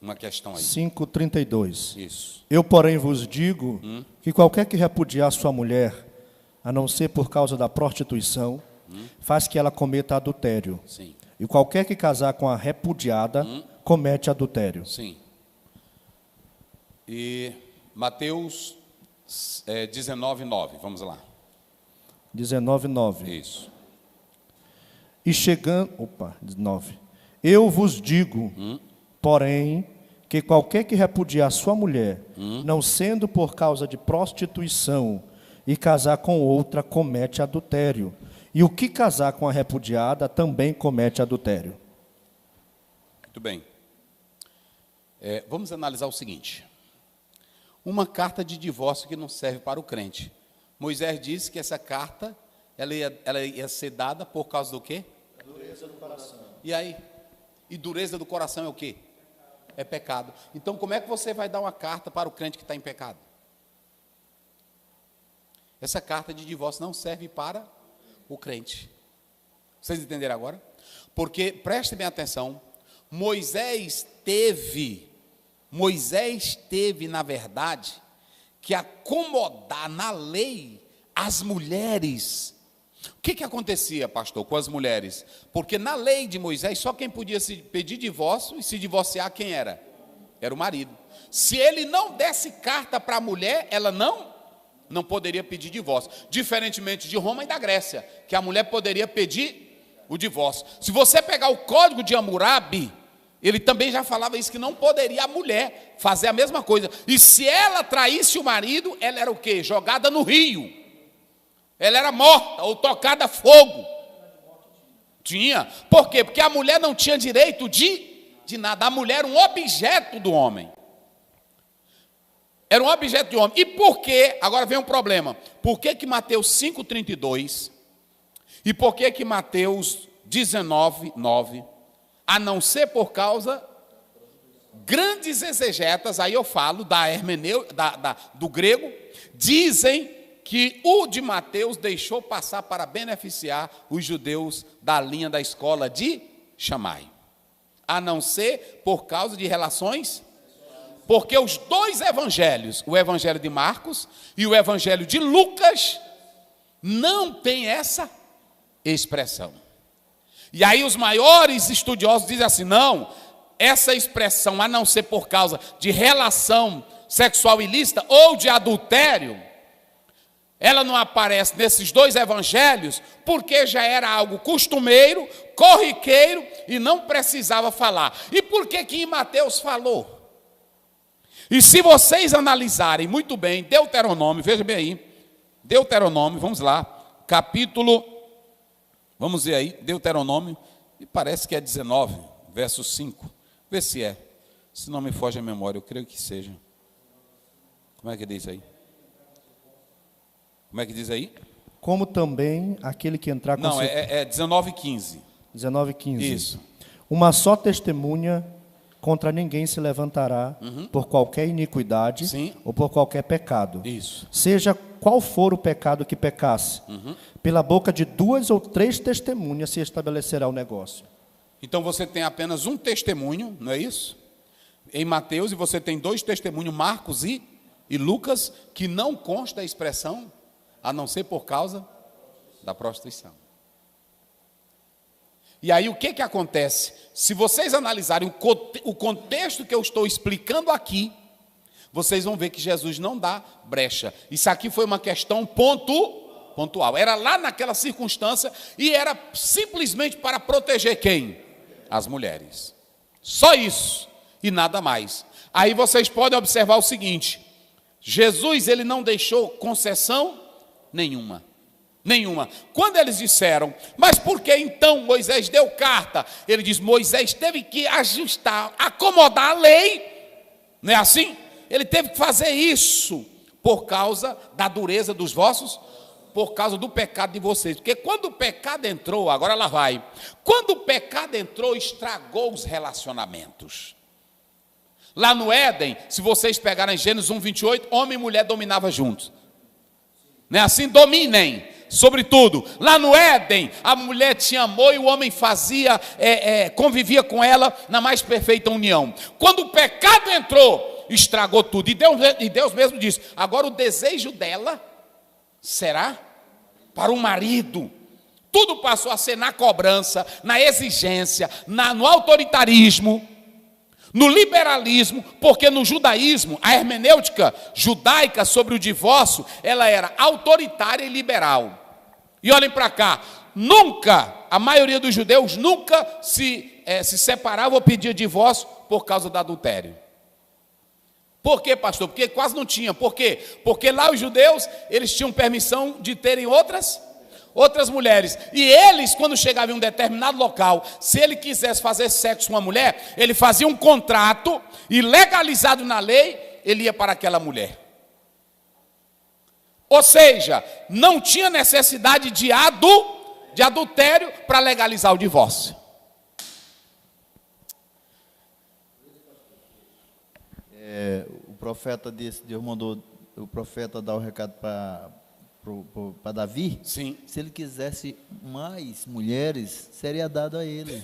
uma questão aí. 5,32. Isso. Eu, porém, vos digo que qualquer que repudiar sua mulher, a não ser por causa da prostituição, faz que ela cometa adultério. Sim. E qualquer que casar com a repudiada, comete adultério. Sim. E Mateus 19,9, vamos lá. 19,9. Isso. E chegando... 9. Eu vos digo, porém, que qualquer que repudiar sua mulher, não sendo por causa de prostituição, e casar com outra, comete adultério. E o que casar com a repudiada, também comete adultério. Muito bem. Vamos analisar o seguinte. Uma carta de divórcio que não serve para o crente. Moisés disse que essa carta, ela ia ser dada por causa do quê? Dureza do coração. E aí? E dureza do coração é o quê? É pecado. Então, como é que você vai dar uma carta para o crente que está em pecado? Essa carta de divórcio não serve para o crente. Vocês entenderam agora? Porque, prestem bem atenção, Moisés teve, na verdade, que acomodar na lei as mulheres. O que acontecia, pastor, com as mulheres? Porque na lei de Moisés, só quem podia se pedir divórcio e se divorciar, quem era? Era o marido. Se ele não desse carta para a mulher, ela não poderia pedir divórcio. Diferentemente de Roma e da Grécia, que a mulher poderia pedir o divórcio. Se você pegar o Código de Hammurabi, ele também já falava isso, que não poderia a mulher fazer a mesma coisa. E se ela traísse o marido, ela era o quê? Jogada no rio. Ela era morta ou tocada a fogo. Tinha. Por quê? Porque a mulher não tinha direito de nada. A mulher era um objeto do homem. Era um objeto do homem. E por quê? Agora vem um problema. Por que Mateus 5,32 e por que Mateus 19,9, a não ser por causa grandes exegetas, aí eu falo da do grego, dizem que o de Mateus deixou passar para beneficiar os judeus da linha da escola de Shammai. A não ser por causa de relações, porque os dois evangelhos, o evangelho de Marcos e o evangelho de Lucas, não tem essa expressão. E aí os maiores estudiosos dizem assim, não, essa expressão, a não ser por causa de relação sexual ilícita ou de adultério, ela não aparece nesses dois evangelhos, porque já era algo costumeiro, corriqueiro, e não precisava falar. E por que em Mateus falou? E se vocês analisarem muito bem, Deuteronômio, veja bem aí, Deuteronômio, vamos lá, capítulo, vamos ver aí, Deuteronômio, e parece que é 19, verso 5, vê se é, se não me foge a memória, eu creio que seja. Como é que diz aí? Como é que diz aí? Como também aquele que entrar com... Não, é 19:15. 19:15. Isso. Uma só testemunha contra ninguém se levantará por qualquer iniquidade ou por qualquer pecado. Isso. Seja qual for o pecado que pecasse, pela boca de 2 ou 3 testemunhas se estabelecerá o negócio. Então você tem apenas um testemunho, não é isso? Em Mateus, e você tem 2 testemunhos, Marcos e Lucas, que não consta a expressão, a não ser por causa da prostituição. E aí o que acontece? Se vocês analisarem o contexto que eu estou explicando aqui, vocês vão ver que Jesus não dá brecha. Isso aqui foi uma questão pontual. pontual. Era lá naquela circunstância e era simplesmente para proteger quem? As mulheres. Só isso e nada mais. Aí vocês podem observar o seguinte: Jesus, ele não deixou concessão nenhuma. Nenhuma. Quando eles disseram, mas por que então Moisés deu carta? Ele diz, Moisés teve que ajustar, acomodar a lei. Não é assim? Ele teve que fazer isso por causa da dureza dos vossos, por causa do pecado de vocês. Porque quando o pecado entrou, agora ela vai. Quando o pecado entrou, estragou os relacionamentos. Lá no Éden, se vocês pegarem Gênesis 1:28, homem e mulher dominavam juntos. Não é assim? Dominem. Sobretudo, lá no Éden, a mulher tinha amor e o homem fazia, convivia com ela na mais perfeita união. Quando o pecado entrou, estragou tudo. E Deus mesmo disse, agora o desejo dela será para o marido. Tudo passou a ser na cobrança, na exigência, no autoritarismo, no liberalismo, porque no judaísmo, a hermenêutica judaica sobre o divórcio, ela era autoritária e liberal. E olhem para cá, nunca, a maioria dos judeus nunca se separava ou pedia divórcio por causa do adultério. Por quê, pastor? Porque quase não tinha. Por quê? Porque lá os judeus, eles tinham permissão de terem outras mulheres. E eles, quando chegavam em um determinado local, se ele quisesse fazer sexo com uma mulher, ele fazia um contrato e legalizado na lei, ele ia para aquela mulher. Ou seja, não tinha necessidade de adultério para legalizar o divórcio. O profeta disse, Deus mandou o profeta dar o recado para Davi. Sim. Se ele quisesse mais mulheres, seria dado a ele.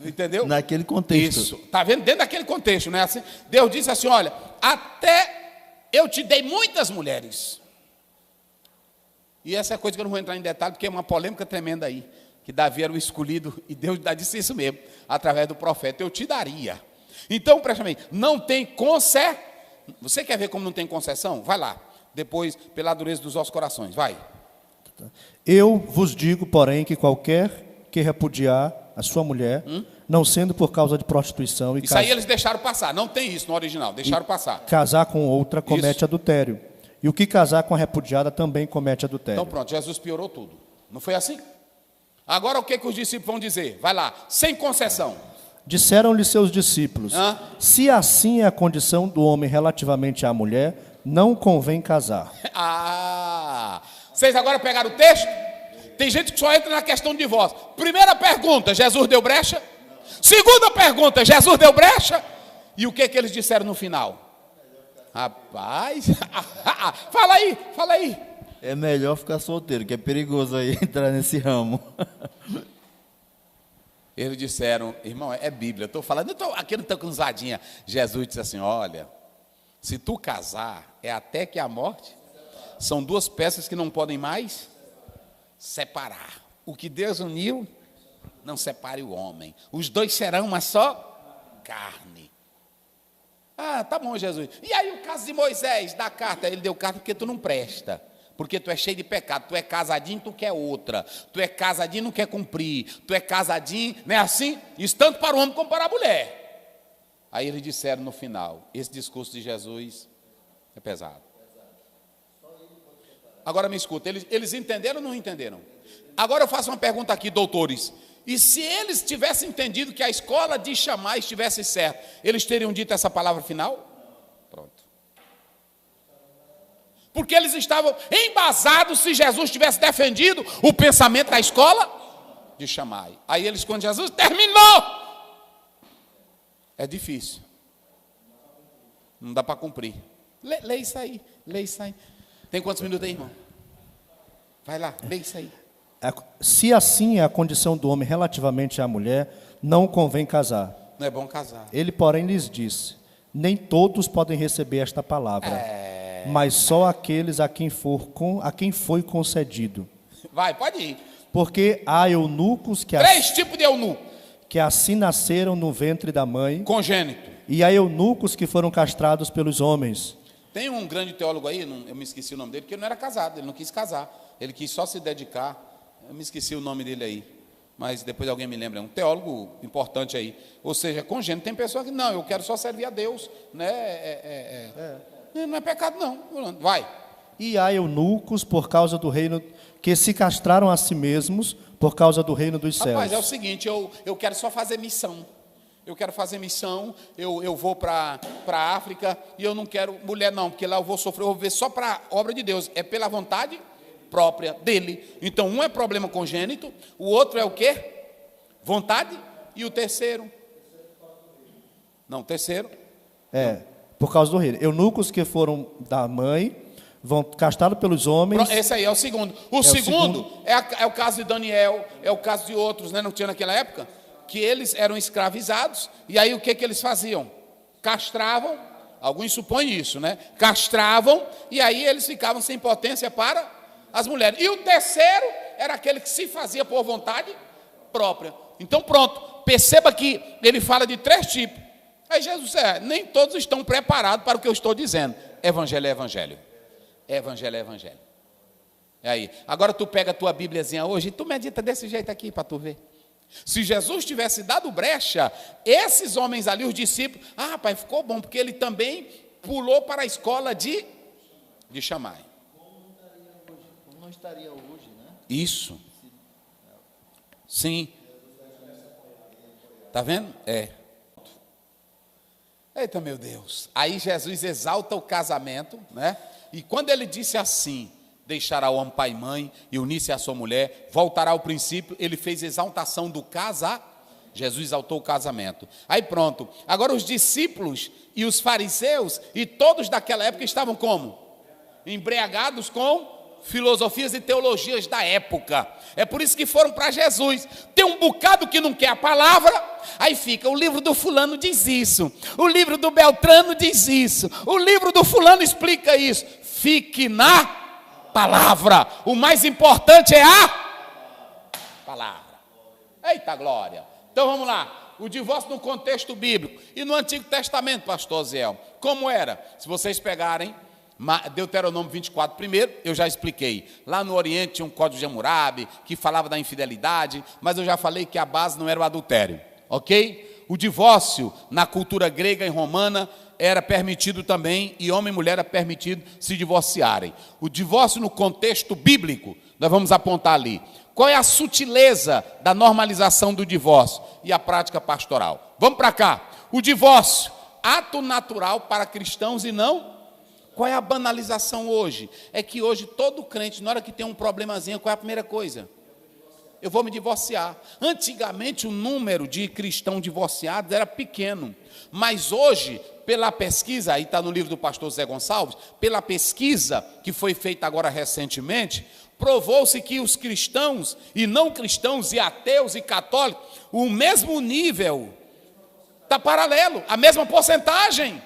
Entendeu? Naquele contexto. Isso. Está vendo? Dentro daquele contexto, não é assim? Deus disse assim, olha, até eu te dei muitas mulheres. E essa é a coisa que eu não vou entrar em detalhe, porque é uma polêmica tremenda aí. Que Davi era o escolhido, e Deus disse isso mesmo, através do profeta, eu te daria. Então, presta bem, não tem concessão. Você quer ver como não tem concessão? Vai lá. Depois, pela dureza dos vossos corações, vai. Eu vos digo, porém, que qualquer que repudiar a sua mulher, não sendo por causa de prostituição... Isso aí eles deixaram passar, não tem isso no original, deixaram passar. Casar com outra comete Isso. adultério. E o que casar com a repudiada também comete adultério. Então pronto, Jesus piorou tudo. Não foi assim? Agora o que os discípulos vão dizer? Vai lá, sem concessão. Disseram-lhe seus discípulos, se assim é a condição do homem relativamente à mulher, não convém casar. Vocês agora pegaram o texto? Tem gente que só entra na questão de divórcio. Primeira pergunta, Jesus deu brecha? Segunda pergunta, Jesus deu brecha? E o que eles disseram no final? Rapaz, fala aí. É melhor ficar solteiro, que é perigoso aí entrar nesse ramo. Eles disseram, irmão, é Bíblia, eu estou falando, aqui não estou com usadinha. Jesus disse assim, olha, se tu casar, é até que a morte, são duas peças que não podem mais separar. O que Deus uniu, não separe o homem. Os dois serão uma só carne. Tá bom, Jesus. E aí o caso de Moisés, da carta, ele deu carta porque tu não presta. Porque tu é cheio de pecado, tu é casadinho, tu quer outra. Tu é casadinho, não quer cumprir. Tu é casadinho, não é assim? Isso tanto para o homem como para a mulher. Aí eles disseram no final, esse discurso de Jesus é pesado. Agora me escuta, eles entenderam ou não entenderam? Agora eu faço uma pergunta aqui, doutores. E se eles tivessem entendido que a escola de Shammai estivesse certa, eles teriam dito essa palavra final? Pronto. Porque eles estavam embasados se Jesus tivesse defendido o pensamento da escola de Shammai. Aí eles, quando Jesus terminou, é difícil. Não dá para cumprir. Lê isso aí, lê isso aí. Tem quantos minutos aí, irmão? Vai lá, lê isso aí. Se assim é a condição do homem relativamente à mulher, não convém casar. Não é bom casar. Ele, porém, lhes disse, nem todos podem receber esta palavra, mas só aqueles a quem foi concedido. Vai, pode ir. Porque há eunucos que... Três tipos de eunuco. Que assim nasceram no ventre da mãe. Congênito. E há eunucos que foram castrados pelos homens. Tem um grande teólogo aí, eu me esqueci o nome dele, porque ele não era casado, ele não quis casar, ele quis só se dedicar. Eu me esqueci o nome dele aí, mas depois alguém me lembra, é um teólogo importante aí. Ou seja, congênito. Tem pessoa que, não, eu quero só servir a Deus, né? Não é pecado não, vai. E há eunucos por causa do reino, que se castraram a si mesmos por causa do reino dos céus. Rapaz, é o seguinte, eu quero só fazer missão. Eu quero fazer missão, eu vou para a África e eu não quero mulher não, porque lá eu vou sofrer, eu vou viver só para a obra de Deus. É pela vontade própria dele. Então, um é problema congênito, o outro é o quê? Vontade. E o terceiro? Não, o terceiro. Por causa do reino. Eunucos que foram da mãe, vão castrados pelos homens. Esse aí é o segundo. O segundo é o caso de Daniel, é o caso de outros, né? Não tinha naquela época? Que eles eram escravizados, e aí o que eles faziam? Castravam, alguns supõem isso, né? Castravam, e aí eles ficavam sem potência para as mulheres. E o terceiro era aquele que se fazia por vontade própria. Então pronto, perceba que ele fala de 3 tipos. Aí Jesus nem todos estão preparados para o que eu estou dizendo. Evangelho é evangelho. Evangelho é evangelho. E aí, agora tu pega a tua Bíbliazinha hoje e tu medita desse jeito aqui para tu ver. Se Jesus tivesse dado brecha, esses homens ali, os discípulos, pai, ficou bom, porque ele também pulou para a escola de Shammai. Como não estaria hoje, né? Isso. Sim. Está vendo? Eita, meu Deus. Aí Jesus exalta o casamento, né? E quando ele disse assim, deixará o homem pai e mãe e unir-se à sua mulher, voltará ao princípio, ele fez exaltação do casamento. Jesus exaltou o casamento. Aí pronto. Agora os discípulos e os fariseus e todos daquela época estavam como? Embriagados com filosofias e teologias da época. É por isso que foram para Jesus. Tem um bocado que não quer a palavra, aí fica, o livro do fulano diz isso, o livro do Beltrano diz isso, o livro do fulano explica isso. Fique na palavra. O mais importante é a palavra. Eita glória. Então vamos lá. O divórcio no contexto bíblico. E no Antigo Testamento, pastor Ziel, como era? Se vocês pegarem Deuteronômio 24, primeiro, eu já expliquei. Lá no Oriente tinha um código de Hammurabi, que falava da infidelidade, mas eu já falei que a base não era o adultério, ok? O divórcio, na cultura grega e romana, era permitido também, e homem e mulher era permitido se divorciarem. O divórcio no contexto bíblico, nós vamos apontar ali. Qual é a sutileza da normalização do divórcio e a prática pastoral? Vamos para cá. O divórcio, ato natural para cristãos e não. Qual é a banalização hoje? É que hoje todo crente, na hora que tem um problemazinho, qual é a primeira coisa? Eu vou me divorciar. Antigamente o número de cristãos divorciados era pequeno, mas hoje, pela pesquisa, aí está no livro do pastor Zé Gonçalves, pela pesquisa que foi feita agora recentemente, provou-se que os cristãos e não cristãos e ateus e católicos, o mesmo nível, está paralelo, a mesma porcentagem.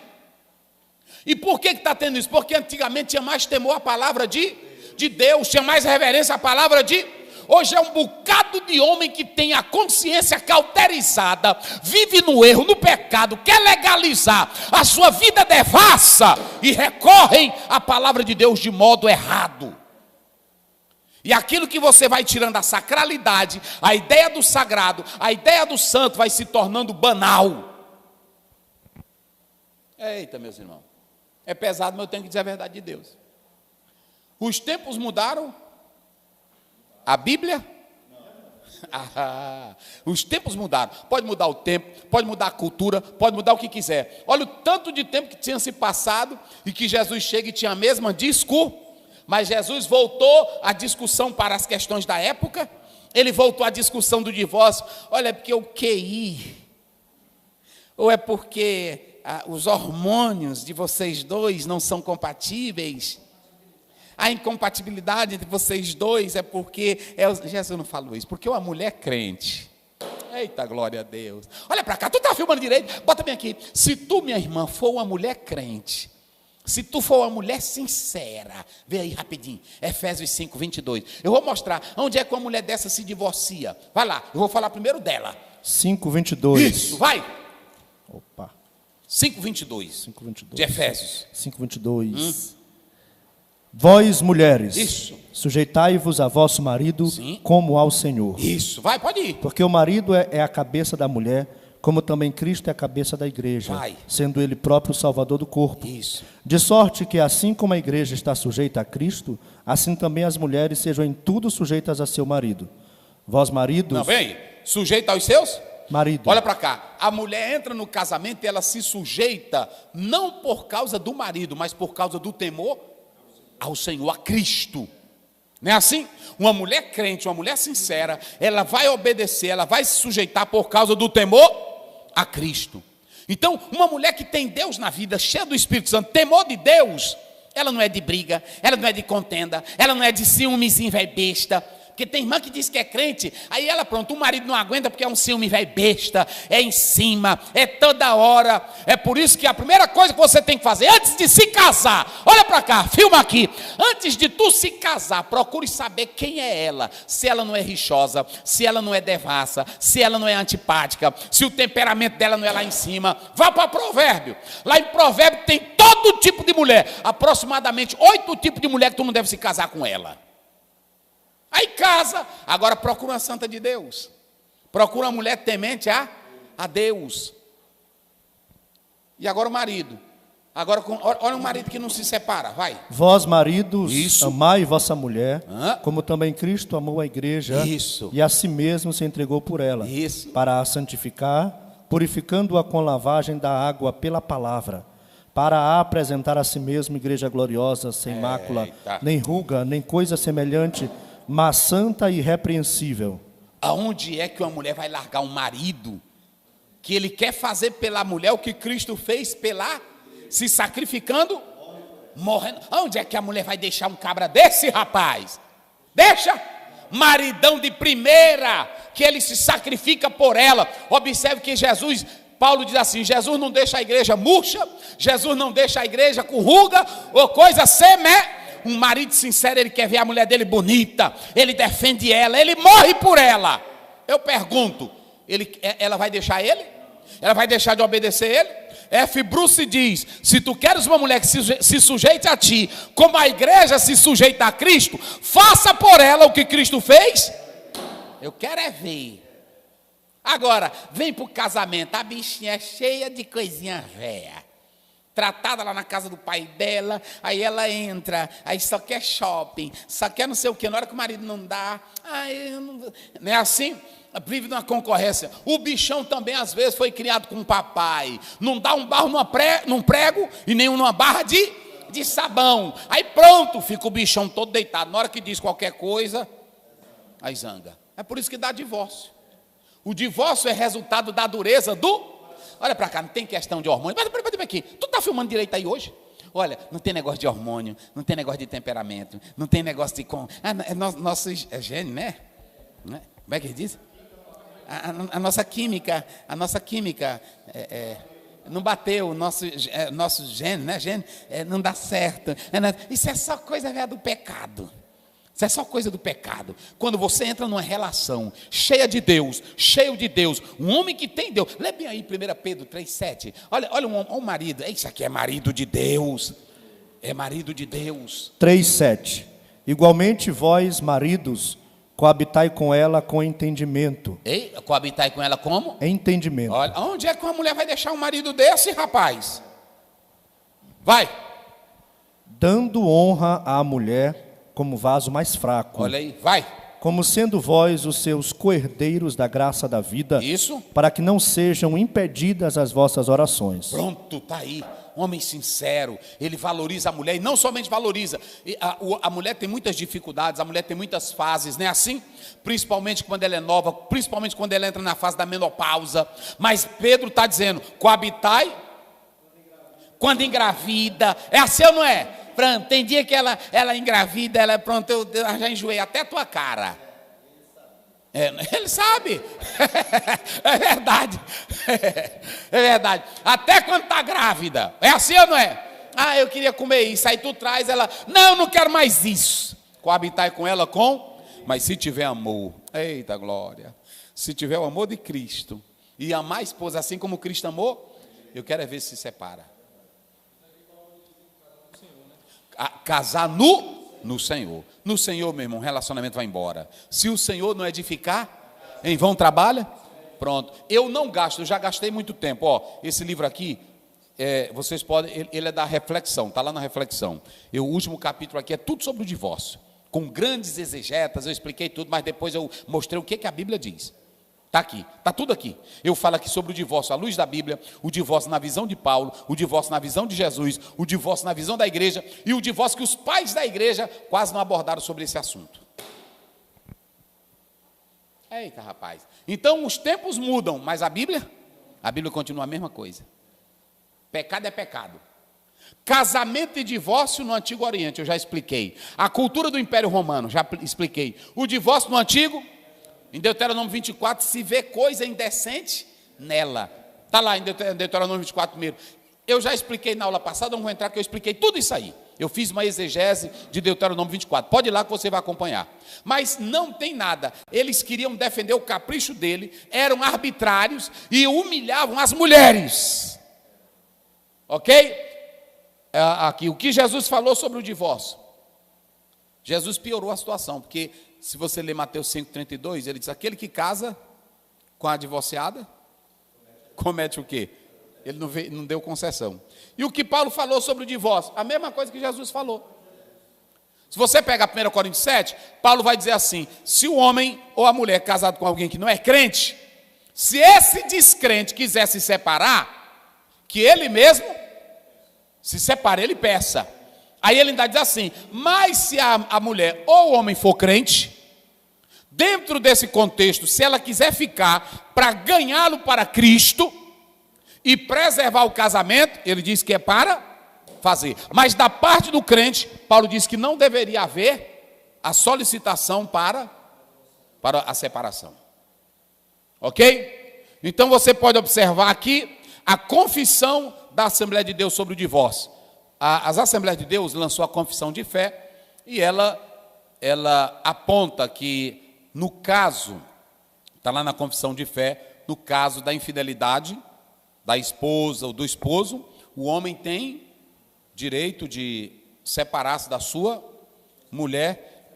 E por que está tendo isso? Porque antigamente tinha mais temor à palavra de Deus, tinha mais reverência à palavra de... Hoje é um bocado de homem que tem a consciência cauterizada, vive no erro, no pecado, quer legalizar a sua vida devassa e recorrem à palavra de Deus de modo errado. E aquilo que você vai tirando a sacralidade, a ideia do sagrado, a ideia do santo vai se tornando banal. Eita, meus irmãos. É pesado, mas eu tenho que dizer a verdade de Deus. Os tempos mudaram. A Bíblia? Os tempos mudaram. Pode mudar o tempo, pode mudar a cultura, pode mudar o que quiser. Olha o tanto de tempo que tinha se passado e que Jesus chega e tinha a mesma discussão. Mas Jesus voltou a discussão para as questões da época. Ele voltou à discussão do divórcio. Olha, é porque o QI, ou é porque os hormônios de vocês dois não são compatíveis. A incompatibilidade entre vocês dois é porque... Jesus não falou isso, porque uma mulher crente... Eita, glória a Deus. Olha para cá, tu está filmando direito? Bota bem aqui. Se tu, minha irmã, for uma mulher crente, se tu for uma mulher sincera, vê aí rapidinho, Efésios 5, 22. Eu vou mostrar onde é que uma mulher dessa se divorcia. Vai lá, eu vou falar primeiro dela. 5, 22. Isso, vai. Opa. 5:22 de Efésios. 5:22. Vós, mulheres, Isso. sujeitai-vos a vosso marido, Sim. como ao Senhor. Isso, vai, pode ir. Porque o marido é a cabeça da mulher, como também Cristo é a cabeça da igreja, Vai. sendo ele próprio o salvador do corpo. Isso. De sorte que, assim como a igreja está sujeita a Cristo, assim também as mulheres sejam em tudo sujeitas a seu marido. Vós, maridos... Não, vem aí. Sujeita aos seus? Marido. Olha para cá. A mulher entra no casamento e ela se sujeita não por causa do marido, mas por causa do temor ao Senhor, a Cristo. Não é assim? Uma mulher crente, uma mulher sincera, ela vai obedecer, ela vai se sujeitar por causa do temor a Cristo. Então, uma mulher que tem Deus na vida, cheia do Espírito Santo, temor de Deus, ela não é de briga, ela não é de contenda, ela não é de ciúmezinho, velho besta. Porque tem irmã que diz que é crente, aí ela, pronto, o marido não aguenta porque é um ciúme velho besta, é em cima, é toda hora. É por isso que a primeira coisa que você tem que fazer, antes de se casar, olha para cá, filma aqui, antes de tu se casar, procure saber quem é ela, se ela não é rixosa, se ela não é devassa, se ela não é antipática, se o temperamento dela não é lá em cima. Vá para Provérbio, lá em Provérbio tem todo tipo de mulher, aproximadamente 8 tipos de mulher que tu não deve se casar com ela. Aí casa, agora procura uma santa de Deus. Procura uma mulher temente a Deus. E agora o marido. Agora, olha um marido que não se separa, vai. Vós, maridos, Isso. amai vossa mulher, Hã? como também Cristo amou a igreja, Isso. e a si mesmo se entregou por ela, Isso. para a santificar, purificando-a com lavagem da água pela palavra, para a apresentar a si mesmo igreja gloriosa, sem mácula, Eita. nem ruga, nem coisa semelhante, mas santa e irrepreensível. Aonde é que uma mulher vai largar um marido que ele quer fazer pela mulher o que Cristo fez pela, se sacrificando, morrendo? Aonde é que a mulher vai deixar um cabra desse, rapaz? Deixa! Maridão de primeira, que ele se sacrifica por ela. Observe que Jesus, Paulo diz assim, Jesus não deixa a igreja murcha, Jesus não deixa a igreja com ruga ou coisa Um marido sincero, ele quer ver a mulher dele bonita, ele defende ela, ele morre por ela. Eu pergunto, ela vai deixar ele? Ela vai deixar de obedecer ele? F. Bruce diz, se tu queres uma mulher que se sujeite a ti, como a igreja se sujeita a Cristo, faça por ela o que Cristo fez. Eu quero é ver. Agora, vem para o casamento, a bichinha é cheia de coisinha velha. Tratada lá na casa do pai dela, aí ela entra, aí só quer shopping, só quer não sei o que, na hora que o marido não dá, não é assim? Vive numa concorrência. O bichão também às vezes foi criado com o papai, não dá um barro num prego e nenhum numa barra de sabão, aí pronto, fica o bichão todo deitado, na hora que diz qualquer coisa, aí zanga. É por isso que dá divórcio. O divórcio é resultado da dureza do... Olha para cá, não tem questão de hormônio. Mas aqui, tu tá filmando direito aí hoje? Olha, não tem negócio de hormônio, não tem negócio de temperamento, não tem negócio de... nosso gene, né? Como é que ele diz? A nossa química não bateu, nosso gene, né? Gene não dá certo. Isso é só coisa velha do pecado. Isso é só coisa do pecado. Quando você entra numa relação cheia de Deus, cheio de Deus, um homem que tem Deus, lê bem aí 1 Pedro 3,7. Olha um marido, isso aqui é marido de Deus. É marido de Deus. 3,7. Igualmente vós, maridos, coabitai com ela com entendimento. Ei, coabitai com ela como? Entendimento. Olha, onde é que uma mulher vai deixar um marido desse, rapaz? Vai. Dando honra à mulher como vaso mais fraco. Olha aí, vai. Como sendo vós os seus coherdeiros da graça da vida. Isso. Para que não sejam impedidas as vossas orações. Pronto, está aí. Homem sincero, ele valoriza a mulher e não somente valoriza. A mulher tem muitas dificuldades, a mulher tem muitas fases, não é assim? Principalmente quando ela é nova, principalmente quando ela entra na fase da menopausa. Mas Pedro está dizendo, coabitai quando engravida. É assim ou não é? Pronto, tem dia que ela engravida, pronto, eu já enjoei até a tua cara. Ele sabe. É verdade. É verdade. Até quando está grávida. É assim ou não é? Eu queria comer isso. Aí tu traz ela. Não quero mais isso. Coabitar com ela mas se tiver amor. Eita glória. Se tiver o amor de Cristo. E amar a esposa assim como Cristo amou Eu quero é ver se separa. Casar no Senhor. No Senhor, meu irmão, o relacionamento vai embora. Se o Senhor não edificar, em vão trabalha? Pronto. Eu não gasto, eu já gastei muito tempo. Ó, esse livro aqui, vocês podem, ele é da reflexão, está lá na reflexão. O último capítulo aqui é tudo sobre o divórcio. Com grandes exegetas, eu expliquei tudo, mas depois eu mostrei o que a Bíblia diz. Está aqui, está tudo aqui. Eu falo aqui sobre o divórcio à luz da Bíblia, o divórcio na visão de Paulo, o divórcio na visão de Jesus, o divórcio na visão da igreja e o divórcio que os pais da igreja quase não abordaram sobre esse assunto. Eita, rapaz. Então os tempos mudam, mas a Bíblia continua a mesma coisa. Pecado é pecado. Casamento e divórcio no Antigo Oriente, eu já expliquei. A cultura do Império Romano, já expliquei. O divórcio no Antigo, em Deuteronômio 24, se vê coisa indecente nela. Está lá em Deuteronômio 24 primeiro. Eu já expliquei na aula passada, não vou entrar, que eu expliquei tudo isso aí. Eu fiz uma exegese de Deuteronômio 24. Pode ir lá que você vai acompanhar. Mas não tem nada. Eles queriam defender o capricho dele, eram arbitrários e humilhavam as mulheres. Ok? Aqui, o que Jesus falou sobre o divórcio? Jesus piorou a situação, porque se você ler Mateus 5,32, ele diz, aquele que casa com a divorciada, comete o quê? Ele não deu concessão. E o que Paulo falou sobre o divórcio? A mesma coisa que Jesus falou. Se você pega 1 Coríntios 7, Paulo vai dizer assim, se o homem ou a mulher casado com alguém que não é crente, se esse descrente quiser se separar, que ele mesmo se separe, ele peça. Aí ele ainda diz assim, mas se a mulher ou o homem for crente, dentro desse contexto, se ela quiser ficar para ganhá-lo para Cristo e preservar o casamento, ele diz que é para fazer. Mas da parte do crente, Paulo diz que não deveria haver a solicitação para a separação. Ok? Então você pode observar aqui a confissão da Assembleia de Deus sobre o divórcio. As Assembleias de Deus lançou a confissão de fé e ela aponta que no caso, está lá na confissão de fé, no caso da infidelidade da esposa ou do esposo, o homem tem direito de separar-se da sua mulher,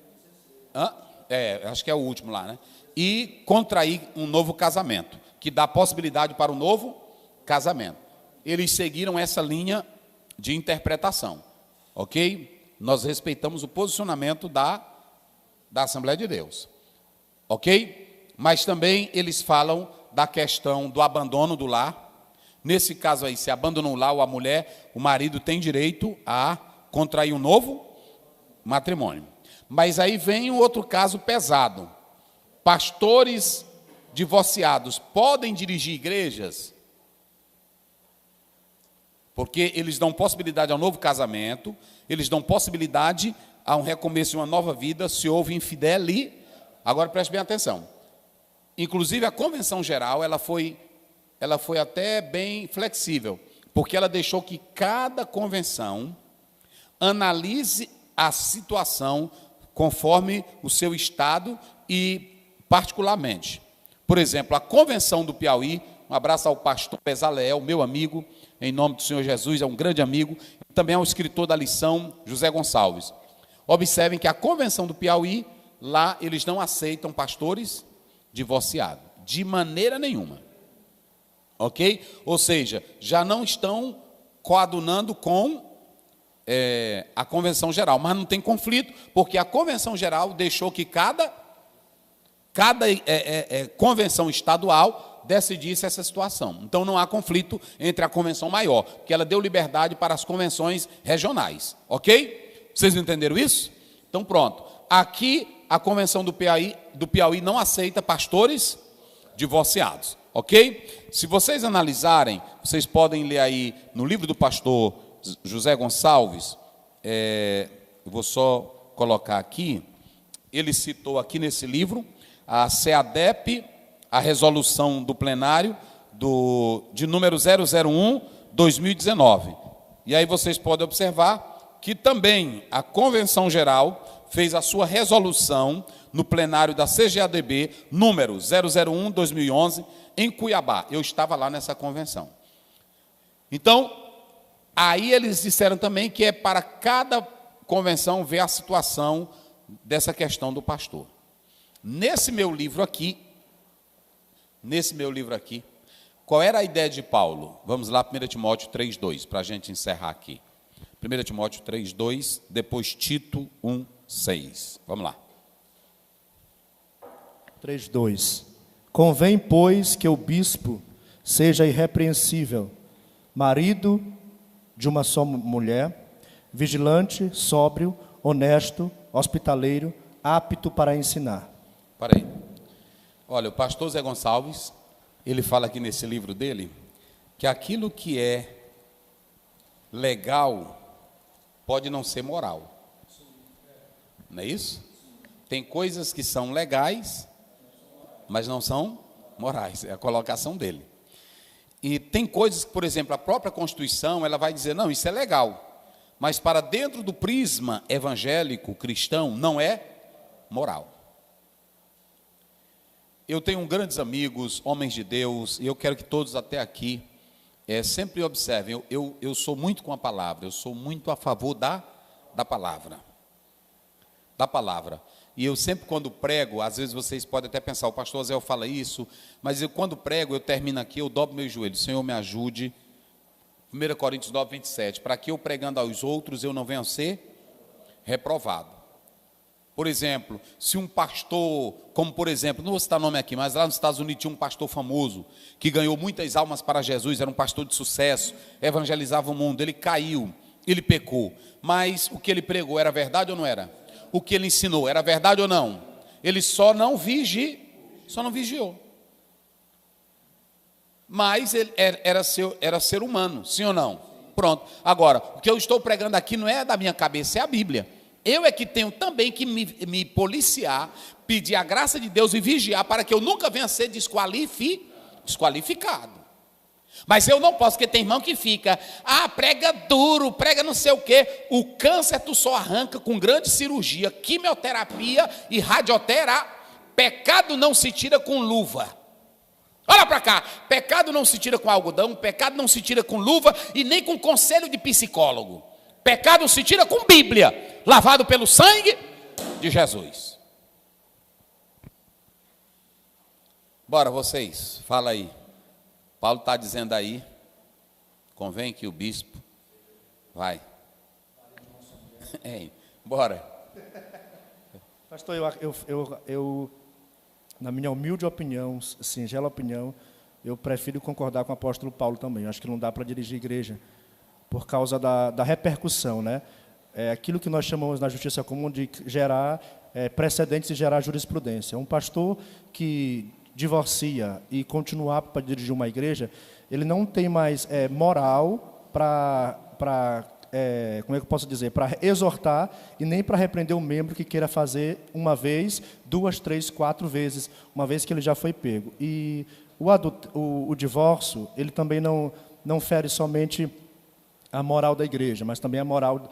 acho que é o último lá, né? E contrair um novo casamento, que dá possibilidade para um novo casamento. Eles seguiram essa linha de interpretação, ok? Nós respeitamos o posicionamento da Assembleia de Deus, ok? Mas também eles falam da questão do abandono do lar. Nesse caso aí, se abandonou o lar ou a mulher, o marido tem direito a contrair um novo matrimônio. Mas aí vem um outro caso pesado. Pastores divorciados podem dirigir igrejas? Porque eles dão possibilidade ao novo casamento, eles dão possibilidade a um recomeço de uma nova vida, se houve infidelidade. Agora preste bem atenção. Inclusive a convenção geral, ela foi até bem flexível, porque ela deixou que cada convenção analise a situação conforme o seu estado e particularmente. Por exemplo, a convenção do Piauí, um abraço ao pastor Bezaleel, meu amigo, em nome do Senhor Jesus, é um grande amigo, também é um escritor da lição, José Gonçalves. Observem que a convenção do Piauí, lá eles não aceitam pastores divorciados, de maneira nenhuma. Ok? Ou seja, já não estão coadunando com a convenção geral, mas não tem conflito, porque a convenção geral deixou que cada convenção estadual decidisse essa situação. Então não há conflito entre a convenção maior, porque ela deu liberdade para as convenções regionais. Ok? Vocês entenderam isso? Então pronto. Aqui a convenção do Piauí não aceita pastores divorciados. Ok? Se vocês analisarem, vocês podem ler aí no livro do pastor José Gonçalves, eu vou só colocar aqui, ele citou aqui nesse livro, a CEADEP, a resolução do plenário de número 001/2019. E aí vocês podem observar que também a Convenção Geral fez a sua resolução no plenário da CGADB, número 001/2011, em Cuiabá. Eu estava lá nessa convenção. Então, aí eles disseram também que é para cada convenção ver a situação dessa questão do pastor. Nesse meu livro aqui, qual era a ideia de Paulo? Vamos lá, 1 Timóteo 3,2, para a gente encerrar aqui. 1 Timóteo 3,2, depois Tito 1,6. Vamos lá. 3:2. Convém, pois, que o bispo seja irrepreensível, marido de uma só mulher, vigilante, sóbrio, honesto, hospitaleiro, apto para ensinar. Para aí. Olha, o pastor Zé Gonçalves, ele fala aqui nesse livro dele, que aquilo que é legal pode não ser moral. Não é isso? Tem coisas que são legais, mas não são morais. É a colocação dele. E tem coisas que, por exemplo, a própria Constituição, ela vai dizer, não, isso é legal. Mas para dentro do prisma evangélico, cristão, não é moral. Eu tenho grandes amigos, homens de Deus, e eu quero que todos até aqui sempre observem. Eu sou muito com a palavra, eu sou muito a favor da palavra. Da palavra. E eu sempre, quando prego, às vezes vocês podem até pensar, o pastor Zé fala isso, mas eu, quando prego, eu termino aqui, eu dobro meus joelhos. Senhor, me ajude. 1 Coríntios 9, 27. Para que eu pregando aos outros, eu não venha a ser reprovado. Por exemplo, se um pastor, como por exemplo, não vou citar nome aqui, mas lá nos Estados Unidos tinha um pastor famoso, que ganhou muitas almas para Jesus, era um pastor de sucesso, evangelizava o mundo, ele caiu, ele pecou. Mas o que ele pregou era verdade ou não era? O que ele ensinou era verdade ou não? Ele só não vigiou. Mas ele era ser humano, sim ou não? Pronto. Agora, o que eu estou pregando aqui não é da minha cabeça, é a Bíblia. Eu é que tenho também que me policiar, pedir a graça de Deus e vigiar para que eu nunca venha a ser desqualificado. Mas eu não posso, porque tem irmão que fica, prega duro, prega não sei o quê. O câncer tu só arranca com grande cirurgia, quimioterapia e radioterapia. Pecado não se tira com luva. Olha para cá, pecado não se tira com algodão, pecado não se tira com luva e nem com conselho de psicólogo. Pecado se tira com Bíblia, lavado pelo sangue de Jesus. Bora vocês, fala aí. Paulo está dizendo aí, convém que o bispo vai. Bora. Pastor, eu, na minha humilde opinião, singela opinião, eu prefiro concordar com o apóstolo Paulo também. Eu acho que não dá para dirigir igreja por causa da repercussão, né? É aquilo que nós chamamos na justiça comum de gerar precedentes e gerar jurisprudência. Um pastor que divorcia e continuar para dirigir uma igreja, ele não tem mais moral para como é que eu posso dizer, para exortar e nem para repreender um membro que queira fazer uma vez, 2, 3, 4 vezes, uma vez que ele já foi pego. E o divórcio, ele também não fere somente a moral da igreja, mas também a moral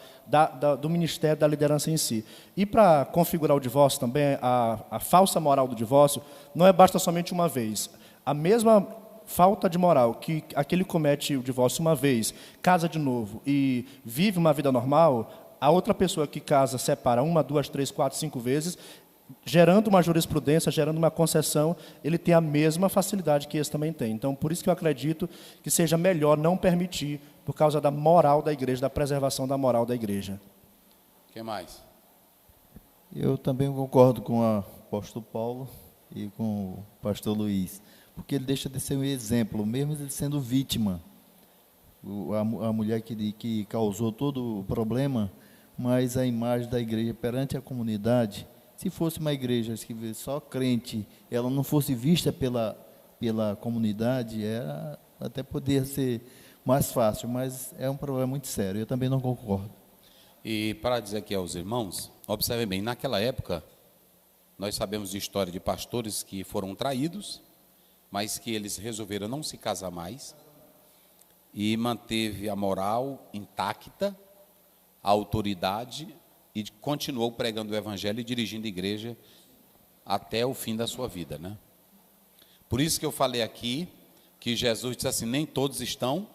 do ministério, da liderança em si. E para configurar o divórcio também, a falsa moral do divórcio, não basta somente uma vez. A mesma falta de moral que aquele comete o divórcio uma vez, casa de novo e vive uma vida normal, a outra pessoa que casa, separa 1, 2, 3, 4, 5 vezes, gerando uma jurisprudência, gerando uma concessão, ele tem a mesma facilidade que esse também tem. Então, por isso que eu acredito que seja melhor não permitir, por causa da moral da igreja, da preservação da moral da igreja. O que mais? Eu também concordo com o apóstolo Paulo e com o pastor Luiz, porque ele deixa de ser um exemplo, mesmo ele sendo vítima. A mulher que causou todo o problema, mas a imagem da igreja perante a comunidade, se fosse uma igreja que só crente, ela não fosse vista pela comunidade, até poderia ser mais fácil, mas é um problema muito sério. Eu também não concordo. E para dizer aqui aos irmãos, observem bem, naquela época, nós sabemos de história de pastores que foram traídos, mas que eles resolveram não se casar mais, e manteve a moral intacta, a autoridade, e continuou pregando o evangelho e dirigindo a igreja até o fim da sua vida, né? Por isso que eu falei aqui, que Jesus disse assim, nem todos estão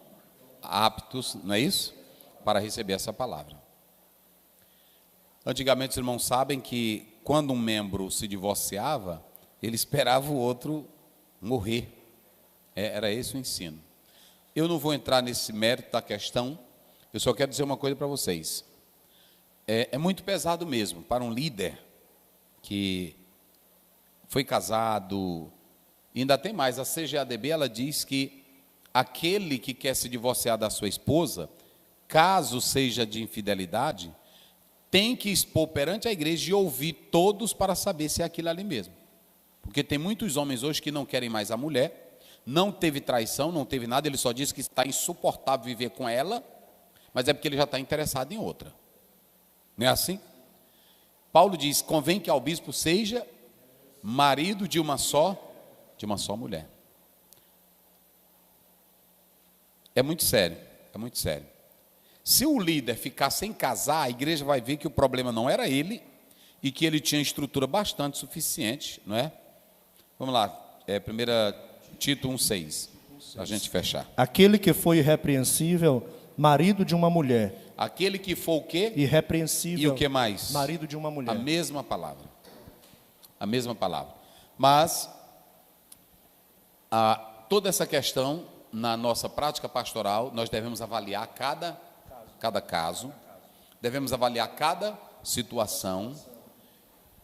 aptos, não é isso? Para receber essa palavra. Antigamente, os irmãos sabem que quando um membro se divorciava, ele esperava o outro morrer. Era esse o ensino. Eu não vou entrar nesse mérito da questão, eu só quero dizer uma coisa para vocês. É muito pesado mesmo para um líder que foi casado, e ainda tem mais, a CGADB ela diz que aquele que quer se divorciar da sua esposa, caso seja de infidelidade, tem que expor perante a igreja e ouvir todos para saber se é aquilo ali mesmo. Porque tem muitos homens hoje que não querem mais a mulher, não teve traição, não teve nada, ele só diz que está insuportável viver com ela, mas é porque ele já está interessado em outra. Não é assim? Paulo diz, convém que ao bispo seja marido de uma só mulher. É muito sério, é muito sério. Se o líder ficar sem casar, a igreja vai ver que o problema não era ele e que ele tinha estrutura bastante suficiente, não é? Vamos lá, 1 Tito 1,6, para a gente fechar. Aquele que foi irrepreensível, marido de uma mulher. Aquele que for o quê? Irrepreensível. E o que mais? Marido de uma mulher. A mesma palavra. A mesma palavra. Mas, toda essa questão, na nossa prática pastoral, nós devemos avaliar cada caso, devemos avaliar cada situação,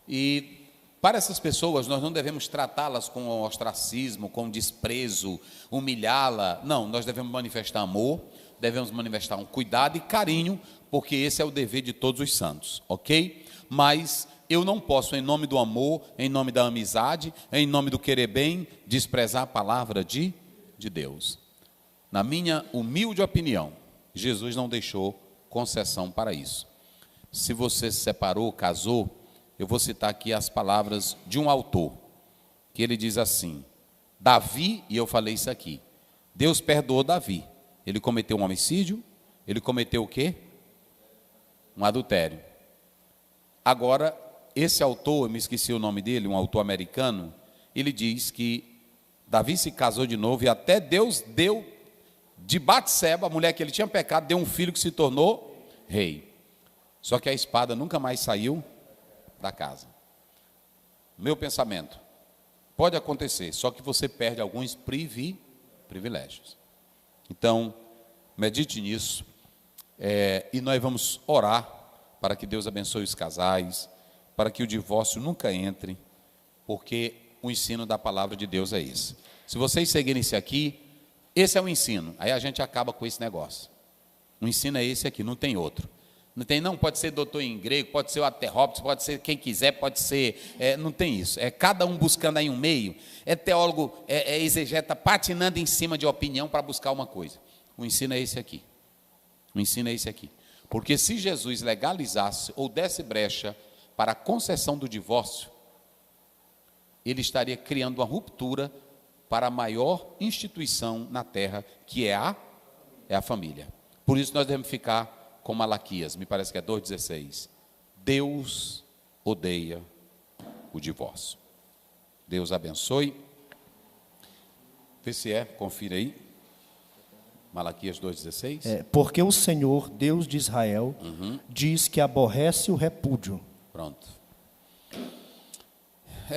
e para essas pessoas nós não devemos tratá-las com ostracismo, com desprezo, humilhá-la. Não, nós devemos manifestar amor, devemos manifestar um cuidado e carinho, porque esse é o dever de todos os santos, ok? Mas eu não posso, em nome do amor, em nome da amizade, em nome do querer bem, desprezar a palavra de Deus. Na minha humilde opinião, Jesus não deixou concessão para isso. Se você se separou, casou, eu vou citar aqui as palavras de um autor, que ele diz assim, Davi, e eu falei isso aqui, Deus perdoou Davi, ele cometeu um homicídio, ele cometeu o quê? Um adultério. Agora, esse autor, eu me esqueci o nome dele, um autor americano, ele diz que Davi se casou de novo e até Deus deu de Batseba, a mulher que ele tinha pecado, deu um filho que se tornou rei. Só que a espada nunca mais saiu da casa. Meu pensamento, pode acontecer, só que você perde alguns privilégios. Então, medite nisso, e nós vamos orar para que Deus abençoe os casais, para que o divórcio nunca entre, porque o ensino da palavra de Deus é esse. Se vocês seguirem isso aqui, esse é o ensino, aí a gente acaba com esse negócio. O ensino é esse aqui, não tem outro. Não pode ser doutor em grego, pode ser o aterrópteros, pode ser quem quiser, pode ser, não tem isso. É cada um buscando aí um meio, teólogo, exegeta, patinando em cima de opinião para buscar uma coisa. O ensino é esse aqui. O ensino é esse aqui. Porque se Jesus legalizasse ou desse brecha para a concessão do divórcio, ele estaria criando uma ruptura para a maior instituição na terra, que é a família. Por isso nós devemos ficar com Malaquias, me parece que é 2,16. Deus odeia o divórcio. Deus abençoe. Vê se confira aí. Malaquias 2,16. Porque o Senhor, Deus de Israel, diz que aborrece o repúdio. Pronto.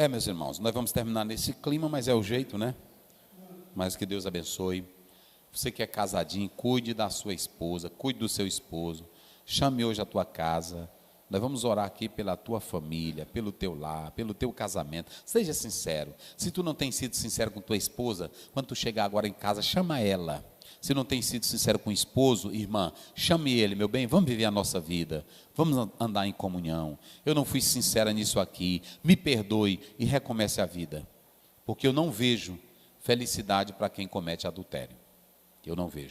Meus irmãos, nós vamos terminar nesse clima, mas é o jeito, né? Mas que Deus abençoe. Você que é casadinho, cuide da sua esposa, cuide do seu esposo. Chame hoje a tua casa. Nós vamos orar aqui pela tua família, pelo teu lar, pelo teu casamento. Seja sincero. Se tu não tem sido sincero com tua esposa, quando tu chegar agora em casa, chama ela. Se não tem sido sincero com o esposo, irmã, chame ele, meu bem, vamos viver a nossa vida, vamos andar em comunhão. Eu não fui sincera nisso aqui, me perdoe e recomece a vida. Porque eu não vejo felicidade para quem comete adultério. Eu não vejo.